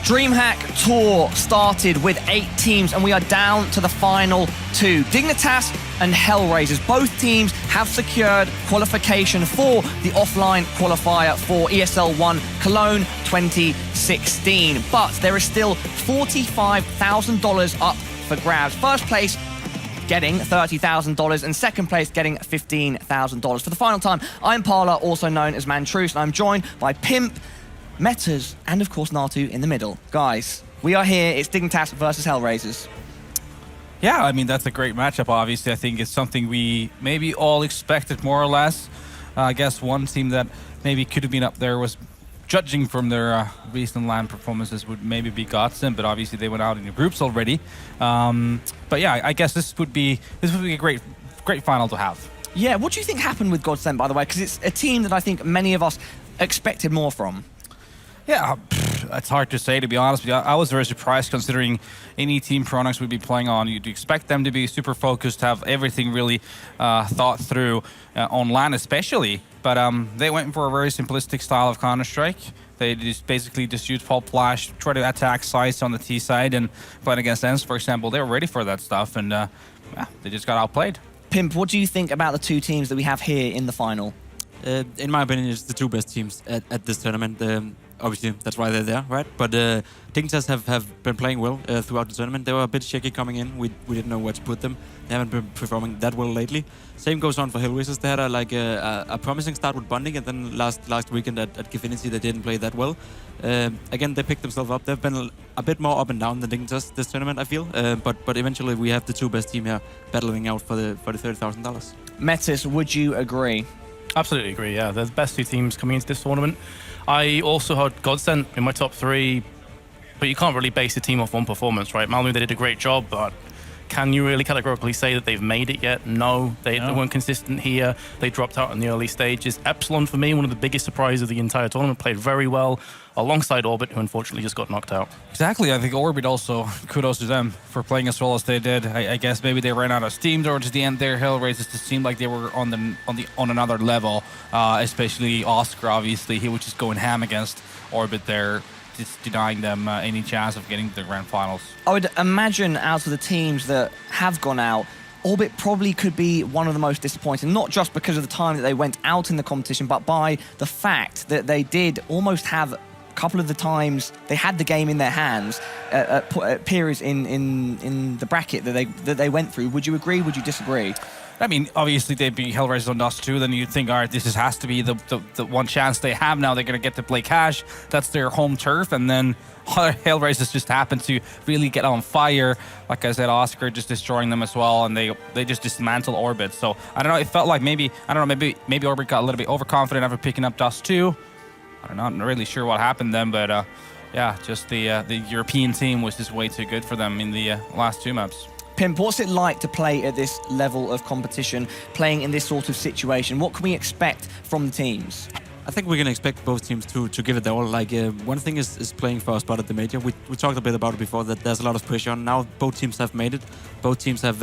DreamHack Tour started with 8 teams, and we are down to the final 2. Dignitas and HellRaisers. Both teams have secured qualification for the offline qualifier for ESL 1 Cologne 2016. But there is still $45,000 up for grabs. First place getting $30,000 and second place getting $15,000. For the final time, I'm Parla, also known as Mantruce, and I'm joined by Pimp, Metas, and of course Natu in the middle. Guys, we are here, it's Dignitas versus HellRaisers. Yeah, I mean, that's a great matchup, obviously. I think it's something we maybe all expected, more or less. I guess one team that maybe could have been up there was, judging from their recent LAN performances, would maybe be Godsend, but obviously they went out in the groups already. But yeah, I guess this would be a great final to have. Yeah, what do you think happened with Godsend, by the way? Because it's a team that I think many of us expected more from. Yeah, it's hard to say, to be honest with you. I was very surprised considering any team Pronox would be playing on. You'd expect them to be super focused, have everything really thought through on LAN especially. But they went for a very simplistic style of counter-srike. They basically used Pulp Flash, try to attack sites on the T side and playing against ENCE, for example. They were ready for that stuff, and yeah, they just got outplayed. Pimp, what do you think about the 2 teams that we have here in the final? In my opinion, it's the 2 best teams at this tournament. Obviously, that's why they're there, right? But Dignitas have been playing well throughout the tournament. They were a bit shaky coming in. We didn't know where to put them. They haven't been performing that well lately. Same goes on for HellRaisers. They had a promising start with Bonding, and then last weekend at Gifinity they didn't play that well. Again, they picked themselves up. They've been a bit more up and down than Dignitas this tournament, I feel. But eventually we have the 2 best team here battling out for the $30,000. Metis, would you agree? Absolutely agree, yeah. They're the best 2 teams coming into this tournament. I also had Godsend in my top 3, but you can't really base a team off one performance, right? Malmö, they did a great job, but can you really categorically say that they've made it yet? No, they weren't consistent here. They dropped out in the early stages. Epsilon, for me, one of the biggest surprises of the entire tournament, played very well alongside Orbit, who unfortunately just got knocked out. Exactly, I think Orbit also, kudos to them for playing as well as they did. I guess maybe they ran out of steam towards the end there. HellRaisers just seemed like they were on another level, especially Oscar, obviously. He was just going ham against Orbit there, just denying them any chance of getting to the grand finals. I would imagine out of the teams that have gone out, Orbit probably could be one of the most disappointing, not just because of the time that they went out in the competition, but by the fact that they did almost have a couple of the times they had the game in their hands at periods in the bracket that they went through. Would you agree? Would you disagree? I mean, obviously they beat HellRaisers on Dust 2, then you'd think, all right, this has to be the one chance they have now. They're going to get to play Cash. That's their home turf, and then HellRaisers just happened to really get on fire. Like I said, Oscar just destroying them as well, and they just dismantled Orbit. So I don't know, it felt like maybe Orbit got a little bit overconfident after picking up Dust 2. I'm not really sure what happened then, but yeah, just the European team was just way too good for them in the last 2 maps. Pimp, what's it like to play at this level of competition, playing in this sort of situation? What can we expect from the teams? I think we can expect both teams to give it their all. Like one thing is playing for a spot at the major. We talked a bit about it before, that there's a lot of pressure on. Now both teams have made it. Both teams have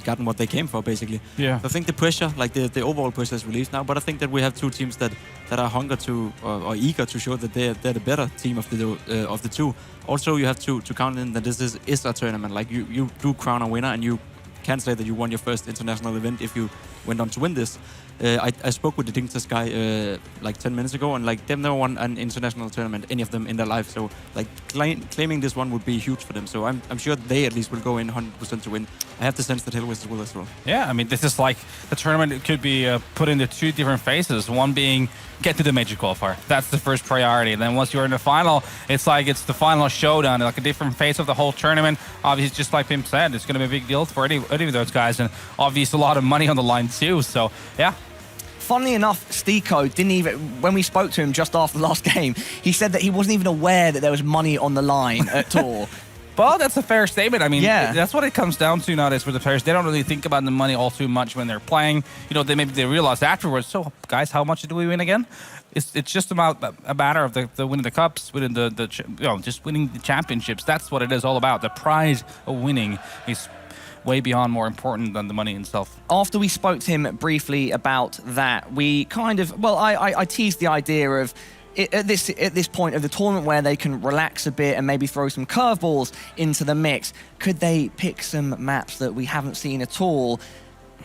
gotten what they came for, basically. Yeah. So I think the pressure, like the overall pressure is released now, but I think that we have 2 teams that are hungry to or eager to show that they're the better team of the 2. Also, you have to count in that this is a tournament. Like you do crown a winner, and you can't say that you won your first international event if you went on to win this. I spoke with the Dignitas guy like 10 minutes ago, and like they've never won an international tournament, any of them in their life. So like claiming this one would be huge for them. So I'm sure they at least will go in 100% to win. I have the sense that HellRaisers will as well. Yeah, I mean, this is like the tournament could be put into 2 different phases. One being get to the major qualifier. That's the first priority. And then once you're in the final, it's like it's the final showdown, like a different phase of the whole tournament. Obviously, just like Pimp said, it's going to be a big deal for any of those guys, and obviously a lot of money on the line too. So yeah. Funnily enough, Stiko didn't even, when we spoke to him just after the last game, he said that he wasn't even aware that there was money on the line at all. Well, that's a fair statement. I mean, yeah, that's what it comes down to nowadays for the players. They don't really think about the money all too much when they're playing. You know, maybe they realize afterwards, so guys, how much did we win again? It's just about a matter of the winning the cups, winning just winning the championships. That's what it is all about. The prize of winning is way beyond more important than the money itself. After we spoke to him briefly about that, we kind of, well, I teased the idea of at this point of the tournament where they can relax a bit and maybe throw some curveballs into the mix, could they pick some maps that we haven't seen at all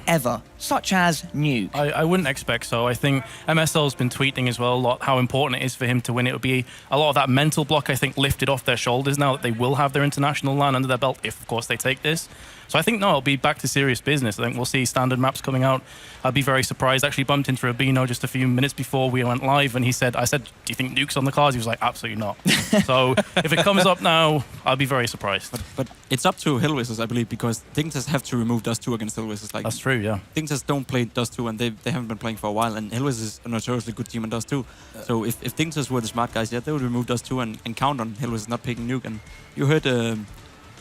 ever, such as Nuke? I wouldn't expect so. I think MSL's been tweeting as well a lot how important it is for him to win. It would be a lot of that mental block, I think, lifted off their shoulders now that they will have their international LAN under their belt if, of course, they take this. So I think, no, it'll be back to serious business. I think we'll see standard maps coming out. I'd be very surprised. I actually bumped into Rubino just a few minutes before we went live, and I said, do you think Nuke's on the cards? He was like, absolutely not. So if it comes up now, I'll be very surprised. But it's up to HellRaisers, I believe, because dignitas have to remove Dust 2 against HellRaisers. Like, that's true, yeah. dignitas don't play Dust 2, and they haven't been playing for a while, and HellRaisers is a notoriously good team in Dust 2. So if dignitas were the smart guys, yeah, they would remove Dust 2 and count on HellRaisers not picking Nuke. And you heard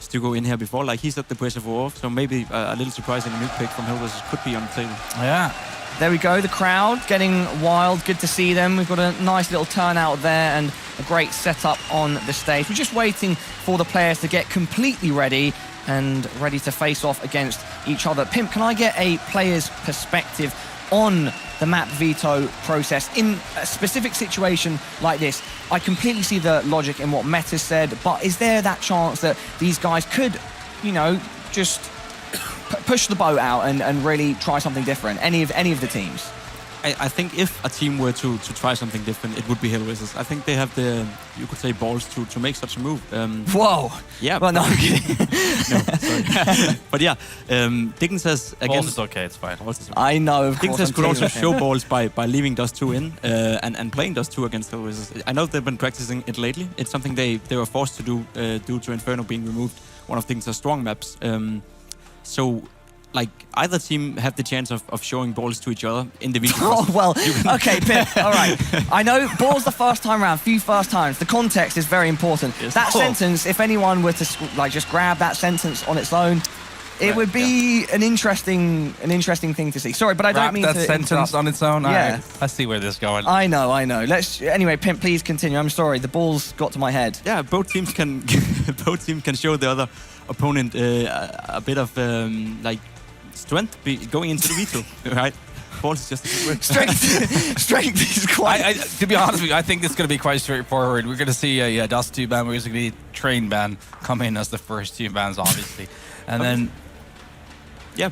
Stugo in here before, like, he's at the pressure for off, so maybe a little surprising Nuke pick from HellRaisers could be on the table. Yeah. There we go, the crowd getting wild. Good to see them. We've got a nice little turnout there and a great setup on the stage. We're just waiting for the players to get completely ready and ready to face off against each other. Pimp, can I get a player's perspective on the map veto process in a specific situation like this? I completely see the logic in what Meta said, but is there that chance that these guys could, you know, just push the boat out and really try something different? Any of the teams? I think if a team were to try something different, it would be HellRaisers. I think they have the, you could say, balls to make such a move. Whoa! Yeah. Well, no, I'm kidding. No, sorry. But yeah, dignitas again. Balls is okay, it's fine. I know, of course. dignitas could also show balls by leaving Dust 2 in and playing Dust 2 against HellRaisers. I know they've been practicing it lately. It's something they were forced to do due to Inferno being removed, one of dignitas' strong maps. So, like, either team have the chance of showing balls to each other individually. Oh, well, okay, Pip, all right. I know balls the first time round, few first times. The context is very important. Yes. That sentence, if anyone were to like just grab that sentence on its own, it would be an interesting thing to see. Sorry, but I don't mean that to sentence interrupt. on its own. Yeah. I see where this is going. I know. Anyway, Pimp, please continue. I'm sorry, the balls got to my head. Yeah, both teams can show the other opponent a bit of like strength going into the veto, right? Balls is just a good word. Strength is quite. To be honest with you, I think this is going to be quite straightforward. We're going to see a Dust 2 ban. We're going to be Train ban come in as the first 2 bans, obviously, and then. Yeah.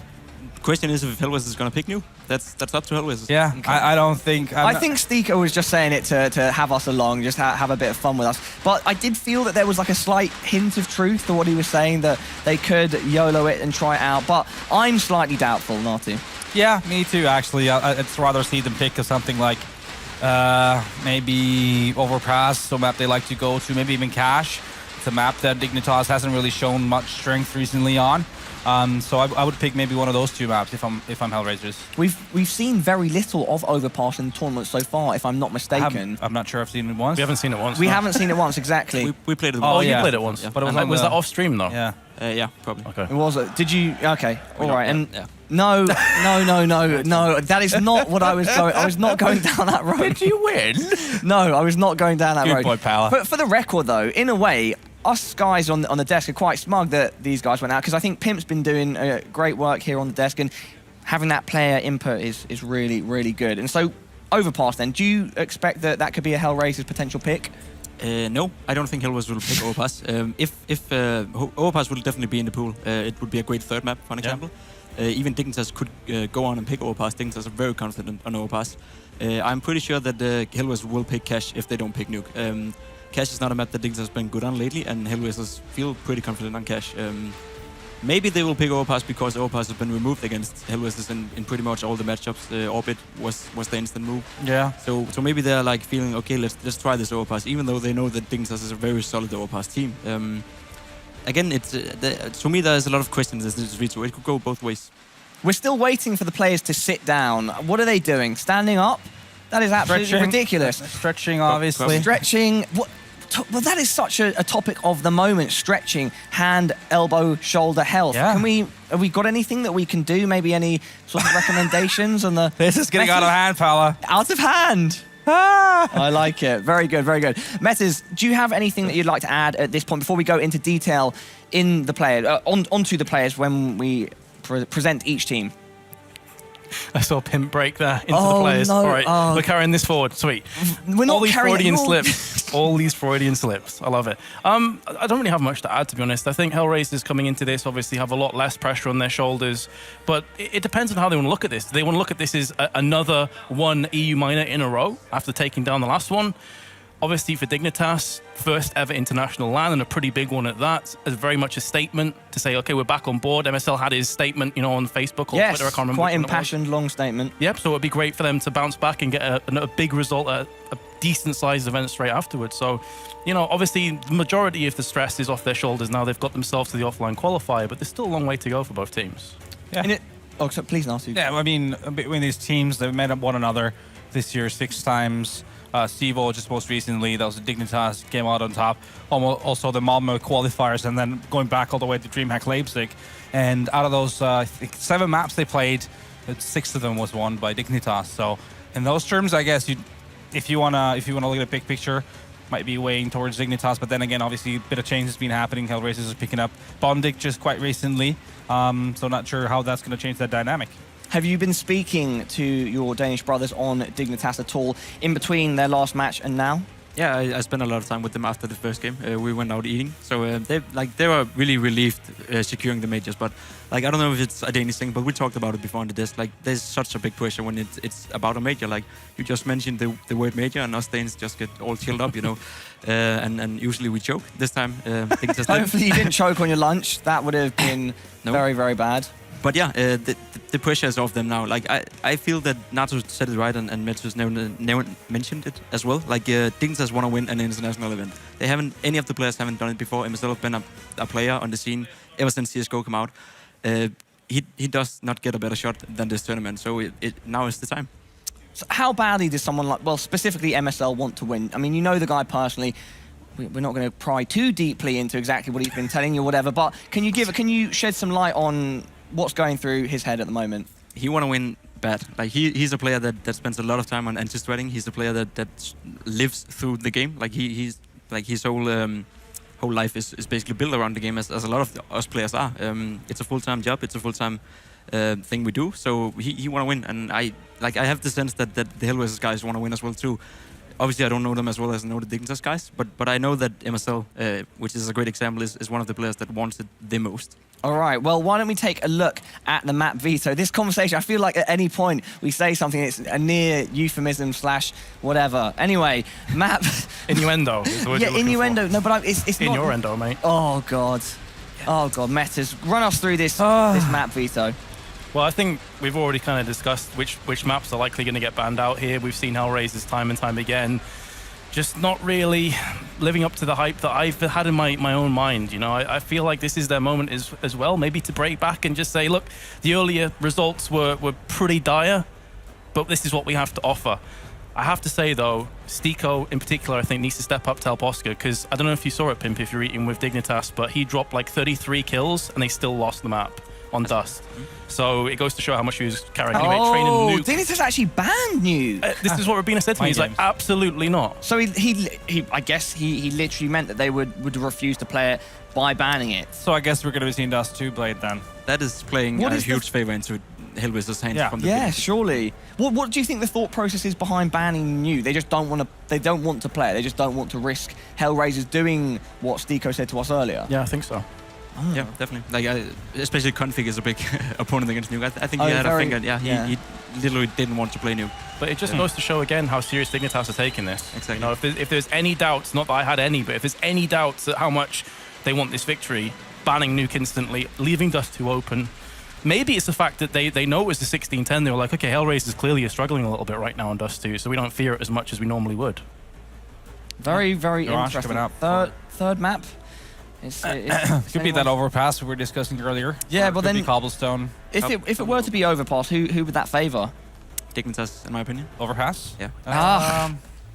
Question is if HellRaisers is going to pick Nuke. That's up to HellRaisers. Yeah, okay. I don't think. I think Steeko was just saying it to have us along, just have a bit of fun with us. But I did feel that there was like a slight hint of truth to what he was saying, that they could YOLO it and try it out. But I'm slightly doubtful, Natu. Yeah, me too, actually. I'd rather see them pick something like maybe Overpass, so map they like to go to, maybe even Cash. It's a map that Dignitas hasn't really shown much strength recently on. So I would pick maybe one of those 2 maps if I'm HellRaisers. We've seen very little of Overpass in the tournament so far, if I'm not mistaken. I'm not sure I've seen it once. We haven't seen it once. We haven't seen it once, exactly. We played it Oh, once. you yeah. played it once. Yeah. But it was, And was then that off stream though? Yeah. Yeah, probably. Okay. It was. Did you? Okay. All right. And yeah. no. That is not what I was going. I was not going down that road. Did you win? No, I was not going down that Good road. boy, Power. But for the record, though, in a way, us guys on the desk are quite smug that these guys went out, because I think Pimp's been doing great work here on the desk, and having that player input is really, really good. And so, Overpass then, do you expect that could be a HellRaisers potential pick? No, I don't think HellRaisers will pick Overpass. If Overpass will definitely be in the pool, it would be a great third map, for an example. Even dignitas could go on and pick Overpass. Dignitas are very confident on Overpass. I'm pretty sure that HellRaisers will pick Cash if they don't pick Nuke. Cash is not a map that dignitas has been good on lately, and HellRaisers feel pretty confident on Cash. Maybe they will pick Overpass because Overpass has been removed against HellRaisers in pretty much all the matchups. Orbit was the instant move. Yeah. So maybe they're like feeling, okay, let's try this Overpass, even though they know that dignitas is a very solid Overpass team. Again, it's to me there's a lot of questions in this veto. It could go both ways. We're still waiting for the players to sit down. What are they doing? Standing up? That is absolutely ridiculous. Stretching, obviously. Stretching. What? Well, that is such a topic of the moment. Stretching, hand, elbow, shoulder health. Yeah. Have we got anything that we can do? Maybe any sort of recommendations on the... This is getting out of hand, fella. Out of hand. I like it. Very good, very good. Metas, do you have anything that you'd like to add at this point before we go into detail in the player, onto the players when we present each team? I saw Pimp break there into the Oh, players. no. All right, Oh. we're carrying this forward. Sweet. We're not all these carrying it, Freudian you're- slips. All these Freudian slips. I love it. I don't really have much to add, to be honest. I think HellRaisers coming into this obviously have a lot less pressure on their shoulders, but it depends on how they want to look at this. Do they want to look at this as another one EU minor in a row after taking down the last one? Obviously, for Dignitas, first ever international LAN, and a pretty big one at that, is very much a statement to say, okay, we're back on board. MSL had his statement, on Facebook or Yes, Twitter. I can't remember. quite which one it was. impassioned, long statement. Yep, so it'd be great for them to bounce back and get a big result at a decent-sized event straight afterwards. So, obviously, the majority of the stress is off their shoulders now. They've got themselves to the offline qualifier, but there's still a long way to go for both teams. Yeah. So please, Nasu. Yeah, I mean, between these teams, they've met up one another this year 6 times. Stevo just most recently, that was the Dignitas, came out on top. Also the Malmö qualifiers, and then going back all the way to DreamHack Leipzig. And out of those, I think 7 maps they played, 6 of them was won by Dignitas. So in those terms, I guess if you wanna look at the big picture, might be weighing towards Dignitas. But then again, obviously a bit of change has been happening. HellRaisers is picking up Bondik just quite recently. So not sure how that's going to change that dynamic. Have you been speaking to your Danish brothers on Dignitas at all in between their last match and now? Yeah, I spent a lot of time with them after the first game. We went out eating, so they were really relieved securing the majors. But I don't know if it's a Danish thing, but we talked about it before on the desk. There's such a big pressure when it's about a major. You just mentioned the word major, and us Danes just get all chilled up, and usually we choke. This time, things just Hopefully you didn't choke on your lunch. That would have been very, very bad. But yeah, the pressure is off them now. I feel that Nato said it right, and Metus never mentioned it as well. Dignitas want to win an international event. Any of the players haven't done it before. MSL have been a player on the scene ever since CSGO came out. He does not get a better shot than this tournament. So now is the time. So how badly does someone specifically MSL want to win? I mean, you know the guy personally. We're not going to pry too deeply into exactly what he's been telling you or whatever, but can you shed some light on what's going through his head at the moment? He want to win bad. He's a player that spends a lot of time on anti-threading. He's a player that lives through the game. His whole life is basically built around the game, as a lot of us players are. It's a full-time job. It's a full-time thing we do. So he want to win, and I have the sense that the HellRaisers guys want to win as well too. Obviously, I don't know them as well as I know the Dignitas guys, but I know that MSL, which is a great example, is one of the players that wants it the most. All right, well, why don't we take a look at the map veto? This conversation, I feel like at any point we say something, it's a near euphemism / whatever. Anyway, map... Innuendo is the word yeah, you're looking innuendo. for. No, but it's In not... your endo, mate. Oh, God. Oh, God, Metas, run us through this map veto. Well, I think we've already kind of discussed which maps are likely going to get banned out here. We've seen HellRaisers time and time again. Just not really living up to the hype that I've had in my own mind. I feel like this is their moment as well, maybe to break back and just say, look, the earlier results were pretty dire, but this is what we have to offer. I have to say, though, Stiko in particular, I think, needs to step up to help Oscar, because I don't know if you saw it, Pimp, if you're eating with Dignitas, but he dropped 33 kills and they still lost the map on Dust. So it goes to show how much he was carrying. Anyway, training Nuke. Dignitas actually banned Nuke. This is what Rabina said to me. He's like, absolutely not. So he I guess he literally meant that they would refuse to play it by banning it. So I guess we're going to be seeing Dust 2 Blade then. That is playing a huge favor into HellRaisers' hands from the beginning. Surely. What do you think the thought process is behind banning Nuke? They just don't want to. They don't want to play it. They just don't want to risk HellRaisers doing what Stiko said to us earlier. Yeah, I think so. Oh. Yeah, definitely. Especially Config is a big opponent against Nuke. I think he had a finger. He literally didn't want to play Nuke. But it just goes to show again how serious Dignitas are taking this. Exactly. If there's any doubts, not that I had any, but if there's any doubts at how much they want this victory, banning Nuke instantly, leaving Dust 2 open. Maybe it's the fact that they know it was the 16-10. They were like, okay, HellRaisers clearly are struggling a little bit right now on Dust 2, so we don't fear it as much as we normally would. Very, very interesting. Coming up. Third map. It's could be that overpass we were discussing earlier. Yeah, but then cobblestone. If it were to be overpass, who would that favour? Dignitas, in my opinion. Overpass? Yeah.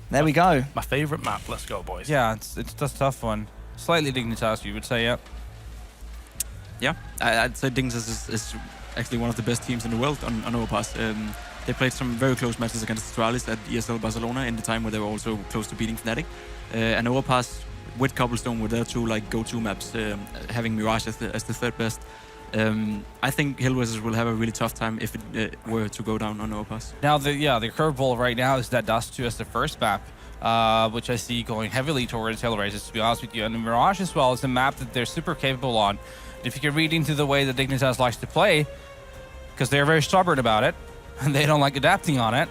There we go. My favourite map. Let's go, boys. Yeah, it's a tough one. Slightly Dignitas, you would say, yeah. Yeah, I'd say Dignitas is actually one of the best teams in the world on overpass. They played some very close matches against Astralis at ESL Barcelona in the time where they were also close to beating Fnatic. And overpass with Cobblestone were their two go-to maps, having Mirage as the third best. I think HellRaisers will have a really tough time if it were to go down on Overpass. Now, the curveball right now is that Dust 2 as the first map, which I see going heavily towards HellRaisers, to be honest with you. And Mirage as well is a map that they're super capable on. If you can read into the way that Dignitas likes to play, because they're very stubborn about it, and they don't like adapting on it,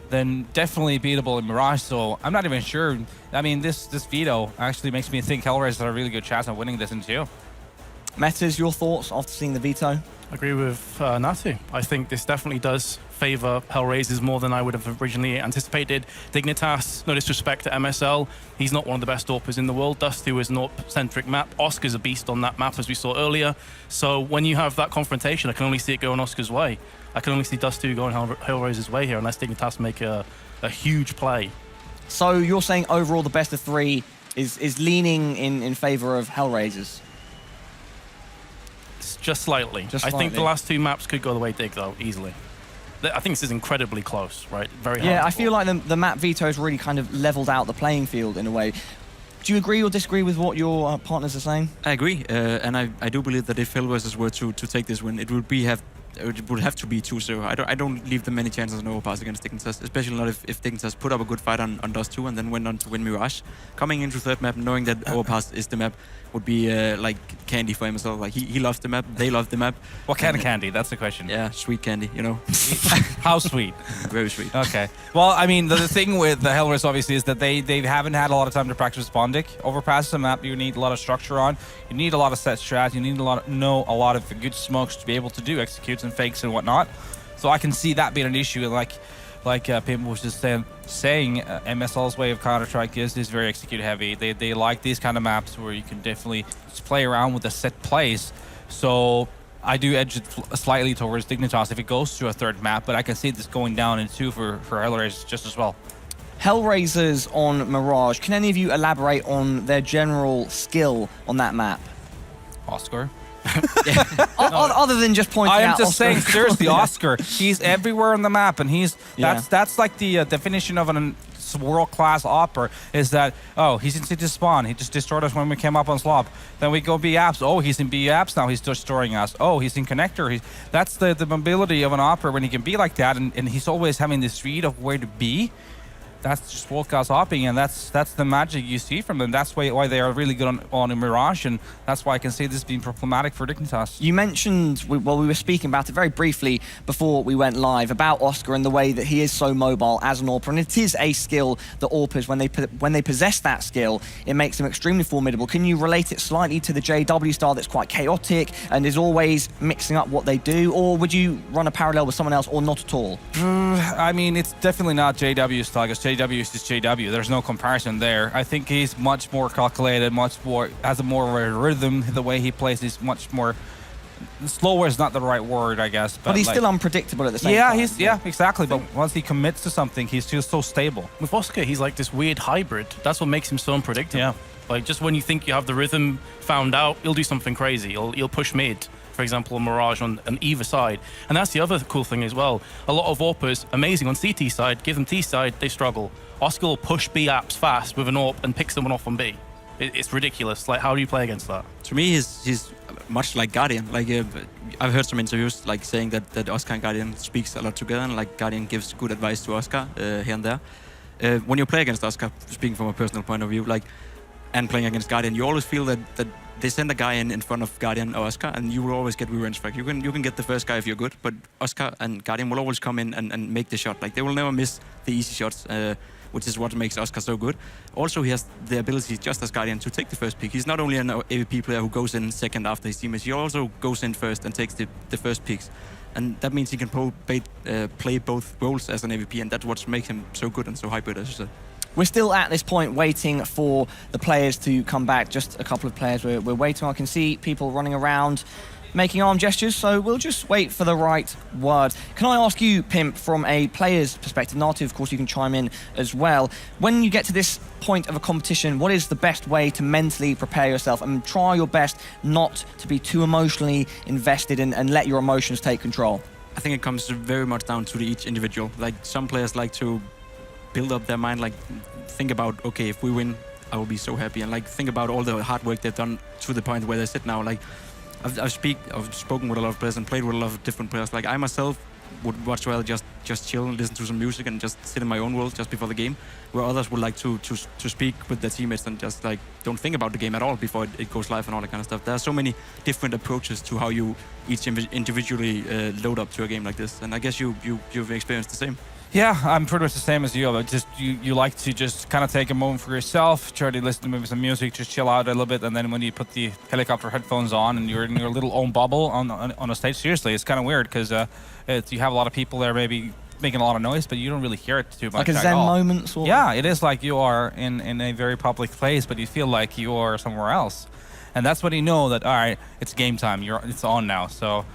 then definitely beatable in Mirage. So I'm not even sure. I mean, this veto actually makes me think HellRaisers have a really good chance of winning this in 2. Metas, your thoughts after seeing the veto? I agree with Natu. I think this definitely does favor HellRaisers more than I would have originally anticipated. Dignitas, no disrespect to MSL, he's not one of the best AWPers in the world. Dust 2 is an AWP-centric map. Oscar's a beast on that map, as we saw earlier. So when you have that confrontation, I can only see it going Oscar's way. I can only see Dust 2 going HellRaisers' way here, unless Dignitas make a huge play. So you're saying overall the best of 3 is leaning in favor of HellRaisers? Just slightly. I think the last 2 maps could go the way Dig, though, easily. I think this is incredibly close, right? Very hard. Yeah, I feel like the map veto's really kind of leveled out the playing field in a way. Do you agree or disagree with what your partners are saying? I agree, and I do believe that if HellRaisers were to take this win, it would have to be 2-0. I don't leave them many chances on Overpass against Dignitas, especially not if Dignitas put up a good fight on Dust 2 and then went on to win Mirage. Coming into third map, knowing that Overpass is the map, would be like candy for him as well. Like he loves the map, they love the map. What kind of candy? That's the question. Yeah, sweet candy, you know. How sweet? Very sweet. Okay. Well, I mean, the thing with the HellRaisers obviously is that they haven't had a lot of time to practice Bondic. Overpass is a map you need a lot of structure on. You need a lot of set strats. You need a lot of good smokes to be able to do executes and fakes and whatnot. So I can see that being an issue. Like Pim was just saying, MSL's way of counter-srike is very execute heavy. They like these kind of maps where you can definitely just play around with the set plays. So I do edge it slightly towards Dignitas if it goes to a third map, but I can see this going down in 2 for HellRaisers just as well. HellRaisers on Mirage, can any of you elaborate on their general skill on that map? Oscar? Other than just pointing out I am just Oscar. saying, seriously, Oscar. He's everywhere on the map, and that's like the definition of an world-class AWPer, is that, oh, he's in city spawn. He just destroyed us when we came up on slop. Then we go B apps. Oh, he's in B apps now. He's destroying us. Oh, he's in connector. That's the mobility of an AWPer when he can be like that, and he's always having this read of where to be. That's just world-class hopping, and that's the magic you see from them. That's why they are really good on a Mirage, and that's why I can see this being problematic for Dignitas. You mentioned, we were speaking about it very briefly before we went live, about Oscar and the way that he is so mobile as an AWPer, and it is a skill that AWPers, when they possess that skill, it makes them extremely formidable. Can you relate it slightly to the JW style that's quite chaotic and is always mixing up what they do, or would you run a parallel with someone else, or not at all? I mean, it's definitely not JW style, because JW is just JW. There's no comparison there. I think he's much more calculated, has a more of a rhythm. The way he plays is much more... Slower is not the right word, I guess. But he's still unpredictable at the same time. Yeah, exactly. But once he commits to something, he's just so stable. With Oscar, he's like this weird hybrid. That's what makes him so unpredictable. Yeah. Like, just when you think you have the rhythm found out, he'll do something crazy. He'll push mid, for example, Mirage on either side. And that's the other cool thing as well. A lot of AWPers, amazing on CT side, give them T side, they struggle. Oscar will push B apps fast with an AWP and pick someone off on B. It's ridiculous. Like, how do you play against that? To me, he's much like Guardian. Like I've heard some interviews like saying that Oscar and Guardian speaks a lot together, and like Guardian gives good advice to Oscar here and there. When you play against Oscar, speaking from a personal point of view, like, and playing against Guardian, you always feel that they send a guy in front of Guardian or Oscar, and you will always get revenge strike. You can get the first guy if you're good, but Oscar and Guardian will always come in and make the shot. Like, they will never miss the easy shots, which is what makes Oscar so good. Also, he has the ability, just as Guardian, to take the first pick. He's not only an AVP player who goes in second after his teammates, he also goes in first and takes the first picks. And that means he can play both roles as an AVP, and that's what makes him so good and so hybrid, as you said. We're still at this point waiting for the players to come back. Just a couple of players we're waiting. I can see people running around making arm gestures, so we'll just wait for the right word. Can I ask you, Pimp, from a player's perspective, Natu, of course, you can chime in as well. When you get to this point of a competition, what is the best way to mentally prepare yourself and try your best not to be too emotionally invested and let your emotions take control? I think it comes very much down to each individual. Like, some players like to build up their mind, like, think about, okay, if we win, I will be so happy, and like think about all the hard work they've done to the point where they sit now. Like, I've spoken with a lot of players and played with a lot of different players. Like I myself would much rather just chill and listen to some music and just sit in my own world just before the game, where others would like to speak with their teammates and just like don't think about the game at all before it goes live and all that kind of stuff. There are so many different approaches to how you each individually load up to a game like this, and I guess you've experienced the same. Yeah, I'm pretty much the same as you. But just you like to just kind of take a moment for yourself, try to listen to maybe some music, just chill out a little bit, and then when you put the helicopter headphones on and you're in your little own bubble on a stage, seriously, it's kind of weird because you have a lot of people there maybe making a lot of noise, but you don't really hear it too much. Like a zen moment, sort of? Yeah, it is like you are in a very public place, but you feel like you are somewhere else, and that's when you know that all right, it's game time. It's on now. So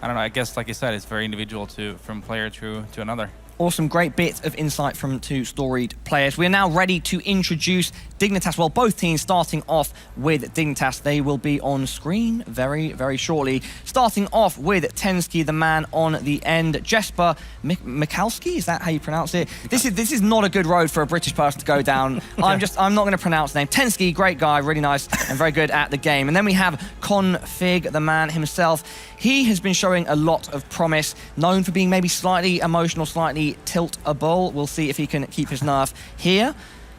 I don't know. I guess like you said, it's very individual from player to another. Awesome, great bit of insight from two storied players. We're now ready to introduce Dignitas. Well, both teams starting off with Dignitas. They will be on screen very, very shortly. Starting off with Tensky, the man on the end. Jesper Mikalski, is that how you pronounce it? This is not a good road for a British person to go down. I'm not going to pronounce the name. Tensky, great guy, really nice and very good at the game. And then we have Config, the man himself. He has been showing a lot of promise, known for being maybe slightly emotional, slightly tilt-able. We'll see if he can keep his nerve here.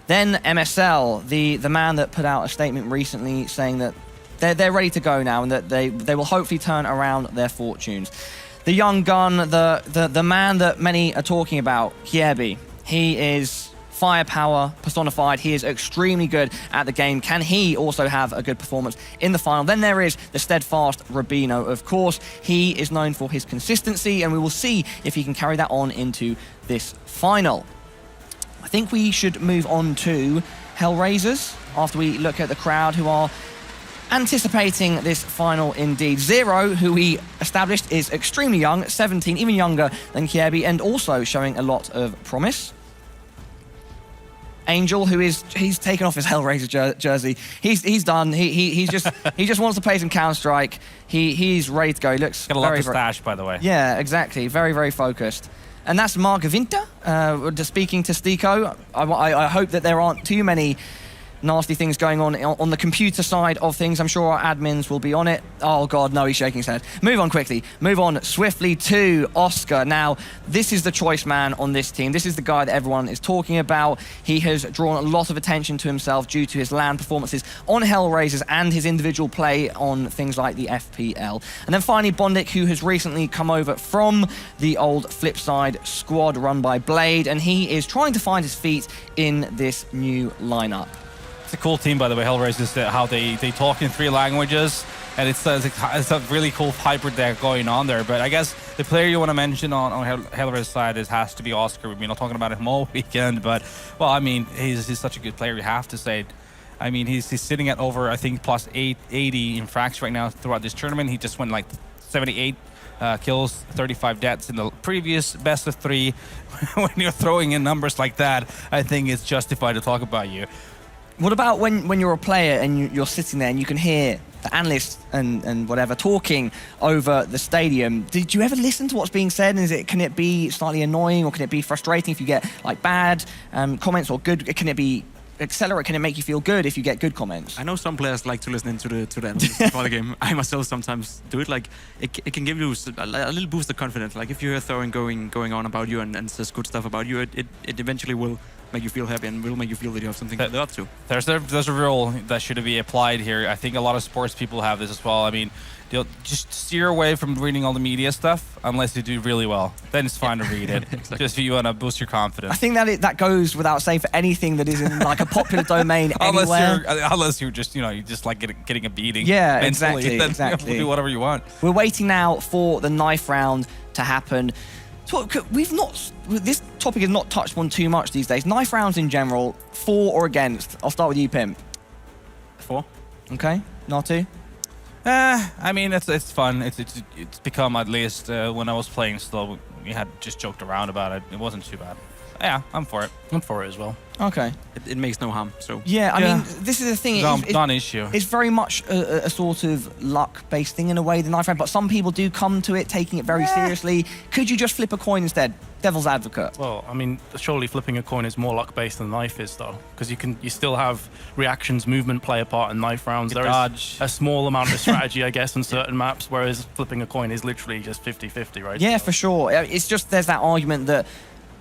Then MSL, the man that put out a statement recently saying that they're ready to go now and that they will hopefully turn around their fortunes. The young gun, the man that many are talking about, Kiebi. He is firepower personified. He is extremely good at the game. Can he also have a good performance in the final? Then there is the steadfast Rubino, of course. He is known for his consistency, and we will see if he can carry that on into this final. I think we should move on to HellRaisers after we look at the crowd who are anticipating this final indeed. Zero, who we established is extremely young, 17, even younger than Kiebi, and also showing a lot of promise. Angel, he's taken off his HellRaiser jersey. He's done. He just wants to play some Counter-Srike. He's ready to go. He looks got a lot of stash, by the way. Yeah, exactly. Very, very focused. And that's Margavinta speaking to Stiko. I hope that there aren't too many nasty things going on the computer side of things. I'm sure our admins will be on it. Oh God, no, he's shaking his head. Move on quickly. Move on swiftly to Oscar. Now, this is the choice man on this team. This is the guy that everyone is talking about. He has drawn a lot of attention to himself due to his LAN performances on HellRaisers and his individual play on things like the FPL. And then finally, Bondik, who has recently come over from the old Flipside squad run by Blade, and he is trying to find his feet in this new lineup. It's a cool team, by the way, HellRaisers, how they talk in 3 languages, and it's a really cool hybrid there going on there. But I guess the player you want to mention on HellRaisers side has to be Oscar. We've been talking about him all weekend, but, well, I mean, he's such a good player, you have to say it. I mean, he's sitting at over, I think, plus 880 in frags right now throughout this tournament. He just went like 78 kills, 35 deaths in the previous best of 3. When you're throwing in numbers like that, I think it's justified to talk about you. What about when you're a player and you're sitting there and you can hear the analysts and whatever talking over the stadium? Did you ever listen to what's being said? And can it be slightly annoying, or can it be frustrating if you get like bad comments, or good? Can it be accelerate? Can it make you feel good if you get good comments? I know some players like to listen into the analysts before the game. I myself sometimes do it. Like it can give you a little boost of confidence. Like if you hear Thorin going on about you and says good stuff about you, it eventually will make you feel happy and will make you feel that you have something to live up to. There's a rule that should be applied here. I think a lot of sports people have this as well. I mean, just steer away from reading all the media stuff unless you do really well. Then it's fine to read it. Exactly. Just if you want to boost your confidence. I think that goes without saying for anything that is in like a popular domain anywhere. Unless you're just, you just like getting a beating. Yeah, mentally, exactly. Do whatever you want. We're waiting now for the knife round to happen. So this topic is not touched on too much these days. Knife rounds in general, for or against? I'll start with you, Pimp. For. Okay, Natu? I mean, it's fun. It's become, at least when I was playing still, we had just joked around about it. It wasn't too bad. Yeah, I'm for it. I'm for it as well. Okay. It makes no harm. So Yeah, I Yeah. mean, this is the thing. Non-issue. It's very much a sort of luck-based thing in a way, the knife round, but some people do come to it taking it very seriously. Could you just flip a coin instead? Devil's advocate. Well, I mean, surely flipping a coin is more luck-based than knife is, though, because you still have reactions, movement play a part in knife rounds. There dodge. is a small amount of strategy, I guess, on certain maps, whereas flipping a coin is literally just 50-50, right? Yeah, for sure. It's just there's that argument that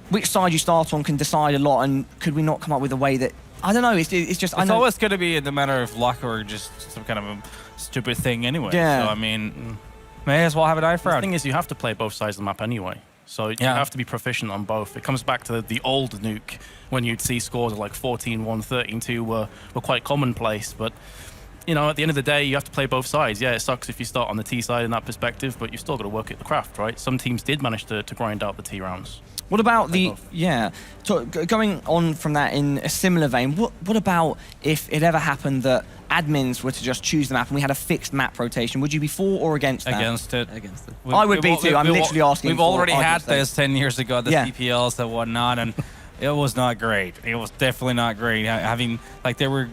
which side you start on can decide a lot, and could we not come up with a way that I don't know? It's just I It's know. always going to be in the matter of luck or just some kind of a stupid thing anyway. Yeah. So I mean, may as well have a knife The round. thing is, you have to play both sides of the map anyway. So you Yeah. have to be proficient on both. It comes back to the old nuke when you'd see scores of like 14-1, 13-2 were quite commonplace. But, you know, at the end of the day, you have to play both sides. Yeah, it sucks if you start on the T side in that perspective, but you've still got to work at the craft, right? Some teams did manage to grind out the T rounds. What about Play the both. So going on from that in a similar vein, what about if it ever happened that admins were to just choose the map and we had a fixed map rotation? Would you be for or against that? Against it. against it. I would be too. I'm literally asking We've for already had argument's sake. this 10 years ago, the Yeah. CPLs and whatnot, and it was not great. It was definitely not great. Having, like, there were,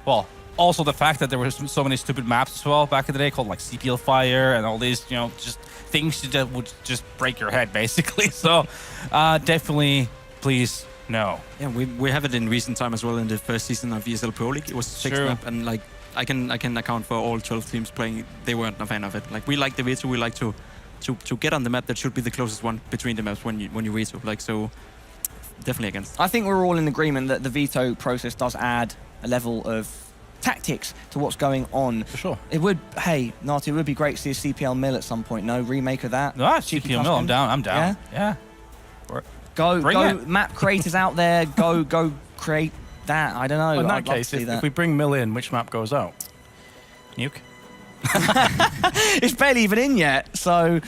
well, also the fact that there were so many stupid maps as well back in the day called, like, CPL Fire and all these, you know, just things that would just break your head, basically. So, definitely, please, no. Yeah, we have it in recent time as well. In the first season of ESL Pro League, it was a fixed True. map, and like I can account for all 12 teams playing. They weren't a fan of it. Like we like the veto. We like to get on the map that should be the closest one between the maps when you veto. Like so, definitely against. I think we're all in agreement that the veto process does add a level of tactics to what's going on. For sure. It would, hey, Narty, it would be great to see a CPL mill at some point. No remake of that. Ah, Cheeky CPL, no, I'm custom. down. I'm down. Yeah? Yeah. Go, Bring go, it. map creators out there. Go create that. I don't know. Well, in that I'd love case, to see if that. we bring Mill in, which map goes out? Nuke. It's barely even in yet, so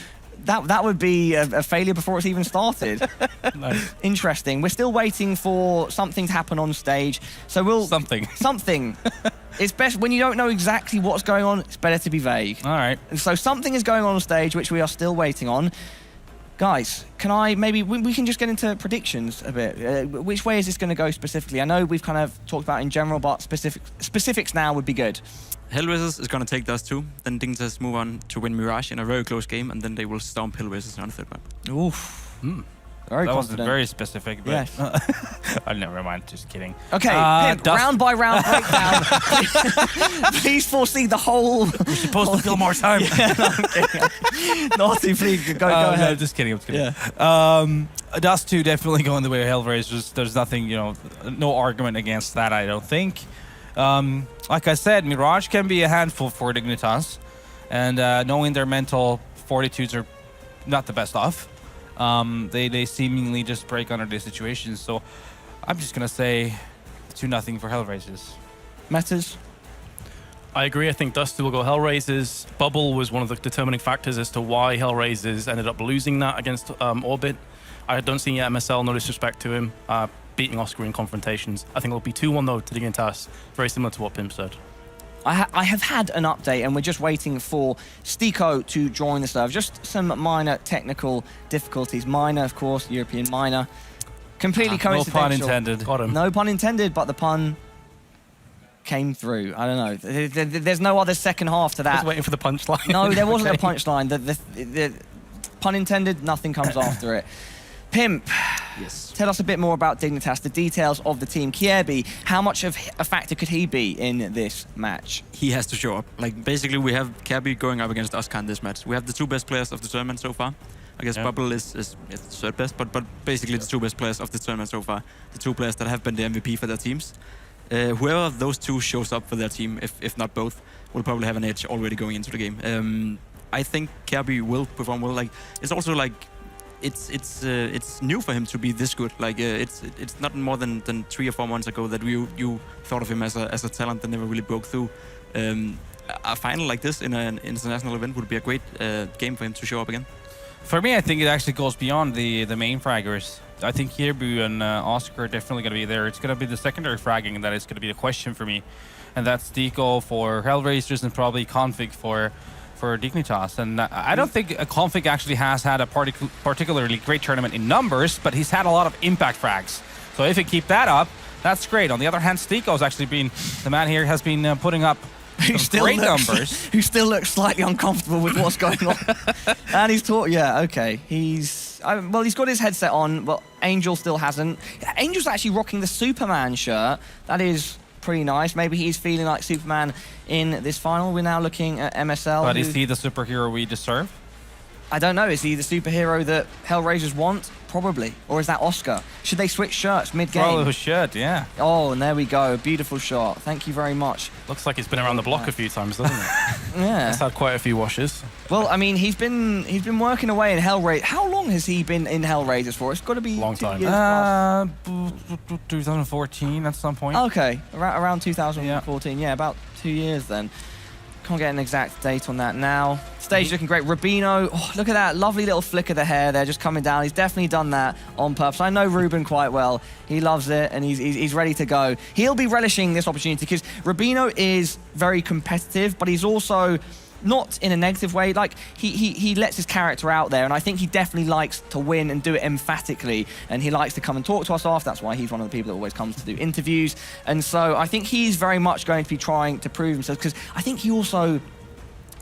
that would be a failure before it's even started. Nice. Interesting. We're still waiting for something to happen on stage, so we'll something. It's best when you don't know exactly what's going on. It's better to be vague. All right. And so something is going on stage, which we are still waiting on. Guys, can I maybe we can just get into predictions a bit? Which way is this going to go specifically? I know we've kind of talked about it in general, but specifics now would be good. HellRaisers is going to take Dust 2, then Dignitas move on to win Mirage in a very close game, and then they will stomp HellRaisers on the third map. Oof. Very That was confident. very specific, but Yes. oh, never mind. Just kidding. Okay, Pimp, Dust- round by round breakdown. Please foresee the whole. We're supposed to fill more time. Naughty, please go No, ahead. just kidding. I'm just kidding. Dust 2 definitely going the way of HellRaisers. There's nothing, you know, no argument against that, I don't think. Like I said, Mirage can be a handful for Dignitas, and knowing their mental fortitudes are not the best off, they seemingly just break under these situations. So I'm just gonna say 2-0 for HellRaisers. Matters. I agree. I think Dusty will go HellRaisers. Bubble was one of the determining factors as to why HellRaisers ended up losing that against Orbit. I don't see MSL, no disrespect to him, beating Oscar in confrontations. I think it'll be 2-1 though to Dignitas, very similar to what Pim said. I have had an update, and we're just waiting for Stiko to join the server. Just some minor technical difficulties. Minor, of course, European minor. Completely No coincidental. pun intended. Got him. No pun intended, but the pun came through. I don't know. There's no other second half to I was that. waiting for the punchline. No, there wasn't Okay. a punchline. The pun intended, nothing comes after it. Pimp, Yes. tell us a bit more about Dignitas, the details of the team. Kierby, how much of a factor could he be in this match? He has to show up. Like basically, we have Kirby going up against Oscar in this match. We have the two best players of the tournament so far. I guess Yeah. Bubble is third best, but basically the two best players of the tournament so far. The two players that have been the MVP for their teams. Whoever of those two shows up for their team, if not both, will probably have an edge already going into the game. I think Kirby will perform well. Like it's also like it's new for him to be this good. Like it's not more than 3 or 4 months ago that you thought of him as a talent that never really broke through. A final like this in an international event would be a great game for him to show up again. For me, I think it actually goes beyond the main fraggers. I think Hirbu and Oscar are definitely going to be there. It's going to be the secondary fragging that is going to be the question for me. And that's Deco for HellRaisers and probably Config for for Dignitas. And I don't think Config actually has had a particularly great tournament in numbers, but he's had a lot of impact frags. So if he keep that up, that's great. On the other hand, Stiko's actually been, the man here has been putting up great numbers. Who still looks slightly uncomfortable with what's going on. And he's okay. He's got his headset on, but Angel still hasn't. Angel's actually rocking the Superman shirt. That is pretty nice. Maybe he's feeling like Superman in this final. We're now looking at MSL. But is he the superhero we deserve? I don't know. Is he the superhero that HellRaisers want? Probably. Or is that Oscar? Should they switch shirts mid-game? Probably should, yeah. Oh, and there we go. Beautiful shot. Thank you very much. Looks like he's been around the block a few times, doesn't it? Yeah. He's had quite a few washes. Well, I mean, he's been working away in HellRaisers. How long has he been in HellRaisers for? It's got to be Long 2 time. years 2014 at some point. Okay, around 2014. Yeah, about 2 years then. Can't get an exact date on that now. Stage looking great. Rubino, oh, look at that lovely little flick of the hair there, just coming down. He's definitely done that on purpose. I know Ruben quite well. He loves it, and he's ready to go. He'll be relishing this opportunity because Rubino is very competitive, but he's also not in a negative way. Like he lets his character out there, and I think he definitely likes to win and do it emphatically, and he likes to come and talk to us after. That's why he's one of the people that always comes to do interviews. And so I think he's very much going to be trying to prove himself, because I think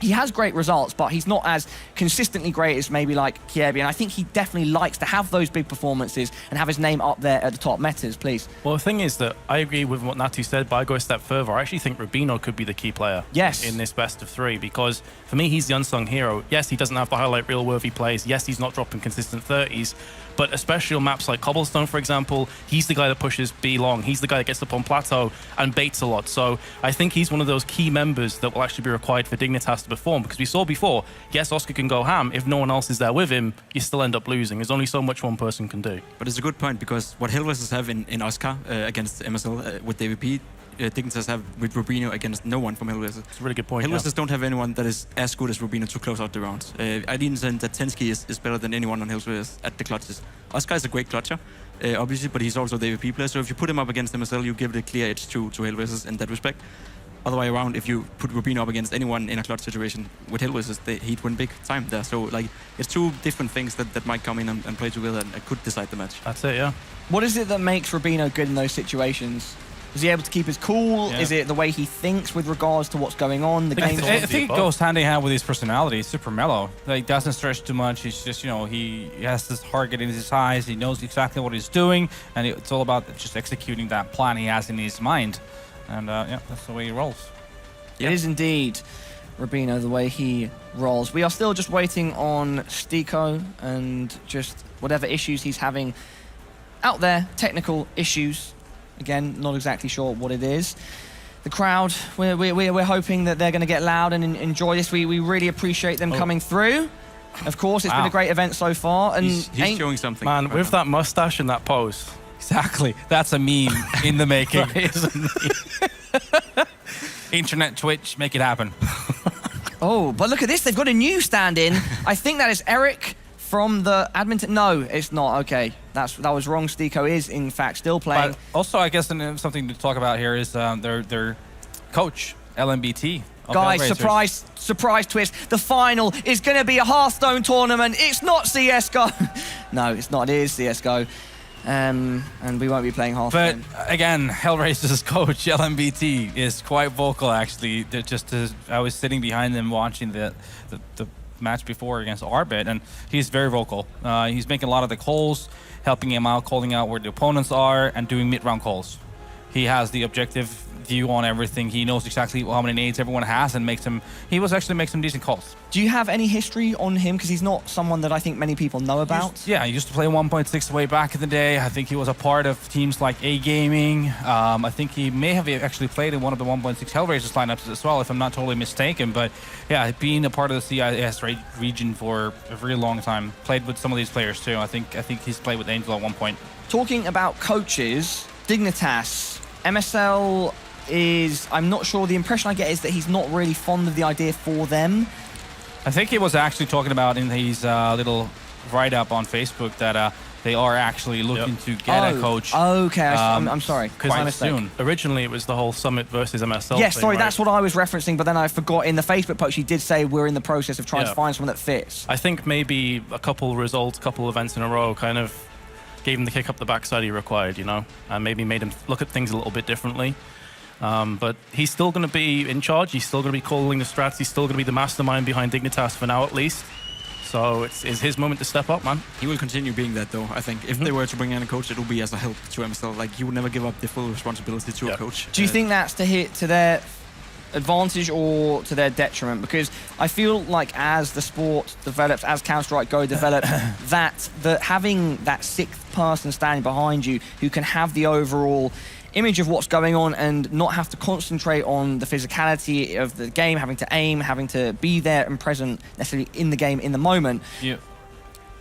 he has great results, but he's not as consistently great as maybe like Kiebi, and I think he definitely likes to have those big performances and have his name up there at the top. Metas, please. Well, the thing is that I agree with what Natu said, but I go a step further. I actually think Rubino could be the key player in this best of 3, because for me, he's the unsung hero. Yes, he doesn't have the highlight reel worthy plays. Yes, he's not dropping consistent 30s, but especially on maps like Cobblestone, for example, he's the guy that pushes B long. He's the guy that gets up on plateau and baits a lot. So I think he's one of those key members that will actually be required for Dignitas to perform, because we saw before, yes, Oscar can go ham. If no one else is there with him, you still end up losing. There's only so much one person can do. But it's a good point, because what HellRaisers have in Oscar against MSL with DVP, Dignitas have with Rubino against no one from HellRaisers. It's a really good point. HellRaisers don't have anyone that is as good as Rubino to close out the rounds. I didn't say that Tensky is better than anyone on HellRaisers at the clutches. Oscar is a great clutcher, obviously, but he's also the AVP player. So if you put him up against MSL, you give it a clear edge to HellRaisers in that respect. Other way around, if you put Rubino up against anyone in a clutch situation with HellRaisers, he'd win big time there. So like, it's two different things that might come in and play together and could decide the match. That's it, yeah. What is it that makes Rubino good in those situations? Is he able to keep his cool? Yeah. Is it the way he thinks with regards to what's going on? I think it goes hand in hand with his personality. He's super mellow. Like, doesn't stress too much. He's just, he has this target in his eyes. He knows exactly what he's doing, and it's all about just executing that plan he has in his mind. And yeah, that's the way he rolls. It is indeed Rubino, the way he rolls. We are still just waiting on Stiko and just whatever issues he's having out there, technical issues. Again, not exactly sure what it is. The crowd, we're hoping that they're going to get loud and enjoy this. We really appreciate them coming through. Of course, it's been a great event so far. And he's showing something. Man, with that mustache and that pose. Exactly. That's a meme in the making. Internet, Twitch, make it happen. Oh, but look at this. They've got a new stand-in. I think that is Eric from the admin. No, it's not. Okay, that was wrong. Stiko is, in fact, still playing. But also, I guess something to talk about here is their coach, LMBT. Guys, surprise twist. The final is going to be a Hearthstone tournament. It's not CSGO. No, it's not. It is CSGO. And we won't be playing Hearthstone. But again, HellRaisers' coach, LMBT, is quite vocal, actually. I was sitting behind them watching the match before against Arbit, and he's very vocal. He's making a lot of the calls, helping him out, calling out where the opponents are, and doing mid-round calls. He has the objective view on everything. He knows exactly how many nades everyone has, and he was actually make some decent calls. Do you have any history on him? Because he's not someone that I think many people know about. He used to play 1.6 way back in the day. I think he was a part of teams like A Gaming. I think he may have actually played in one of the 1.6 HellRaisers lineups as well, if I'm not totally mistaken. But yeah, being a part of the CIS region for a very long time. Played with some of these players too. I think he's played with Angel at one point. Talking about coaches, Dignitas, MSL is, I'm not sure, the impression I get is that he's not really fond of the idea for them. I think he was actually talking about in his little write-up on Facebook that they are actually looking to get a coach. Okay, I'm sorry. Quite My mistake. soon. Originally, it was the whole Summit versus MSL. Yes, thing, sorry, right? that's what I was referencing, but then I forgot in the Facebook post she did say we're in the process of trying to find someone that fits. I think maybe a couple results, couple events in a row kind of gave him the kick up the backside he required, you know, and maybe made him look at things a little bit differently. But he's still going to be in charge. He's still going to be calling the strats. He's still going to be the mastermind behind Dignitas for now, at least. So it's his moment to step up, man. He will continue being that, though. I think if they were to bring in a coach, it will be as a help to himself. Like, he would never give up the full responsibility to a coach. Do you think that's to their advantage or to their detriment? Because I feel like as the sport develops, as Counter-Strike Go develop, that having that sixth person standing behind you who can have the overall image of what's going on and not have to concentrate on the physicality of the game, having to aim, having to be there and present necessarily in the game in the moment. Yeah.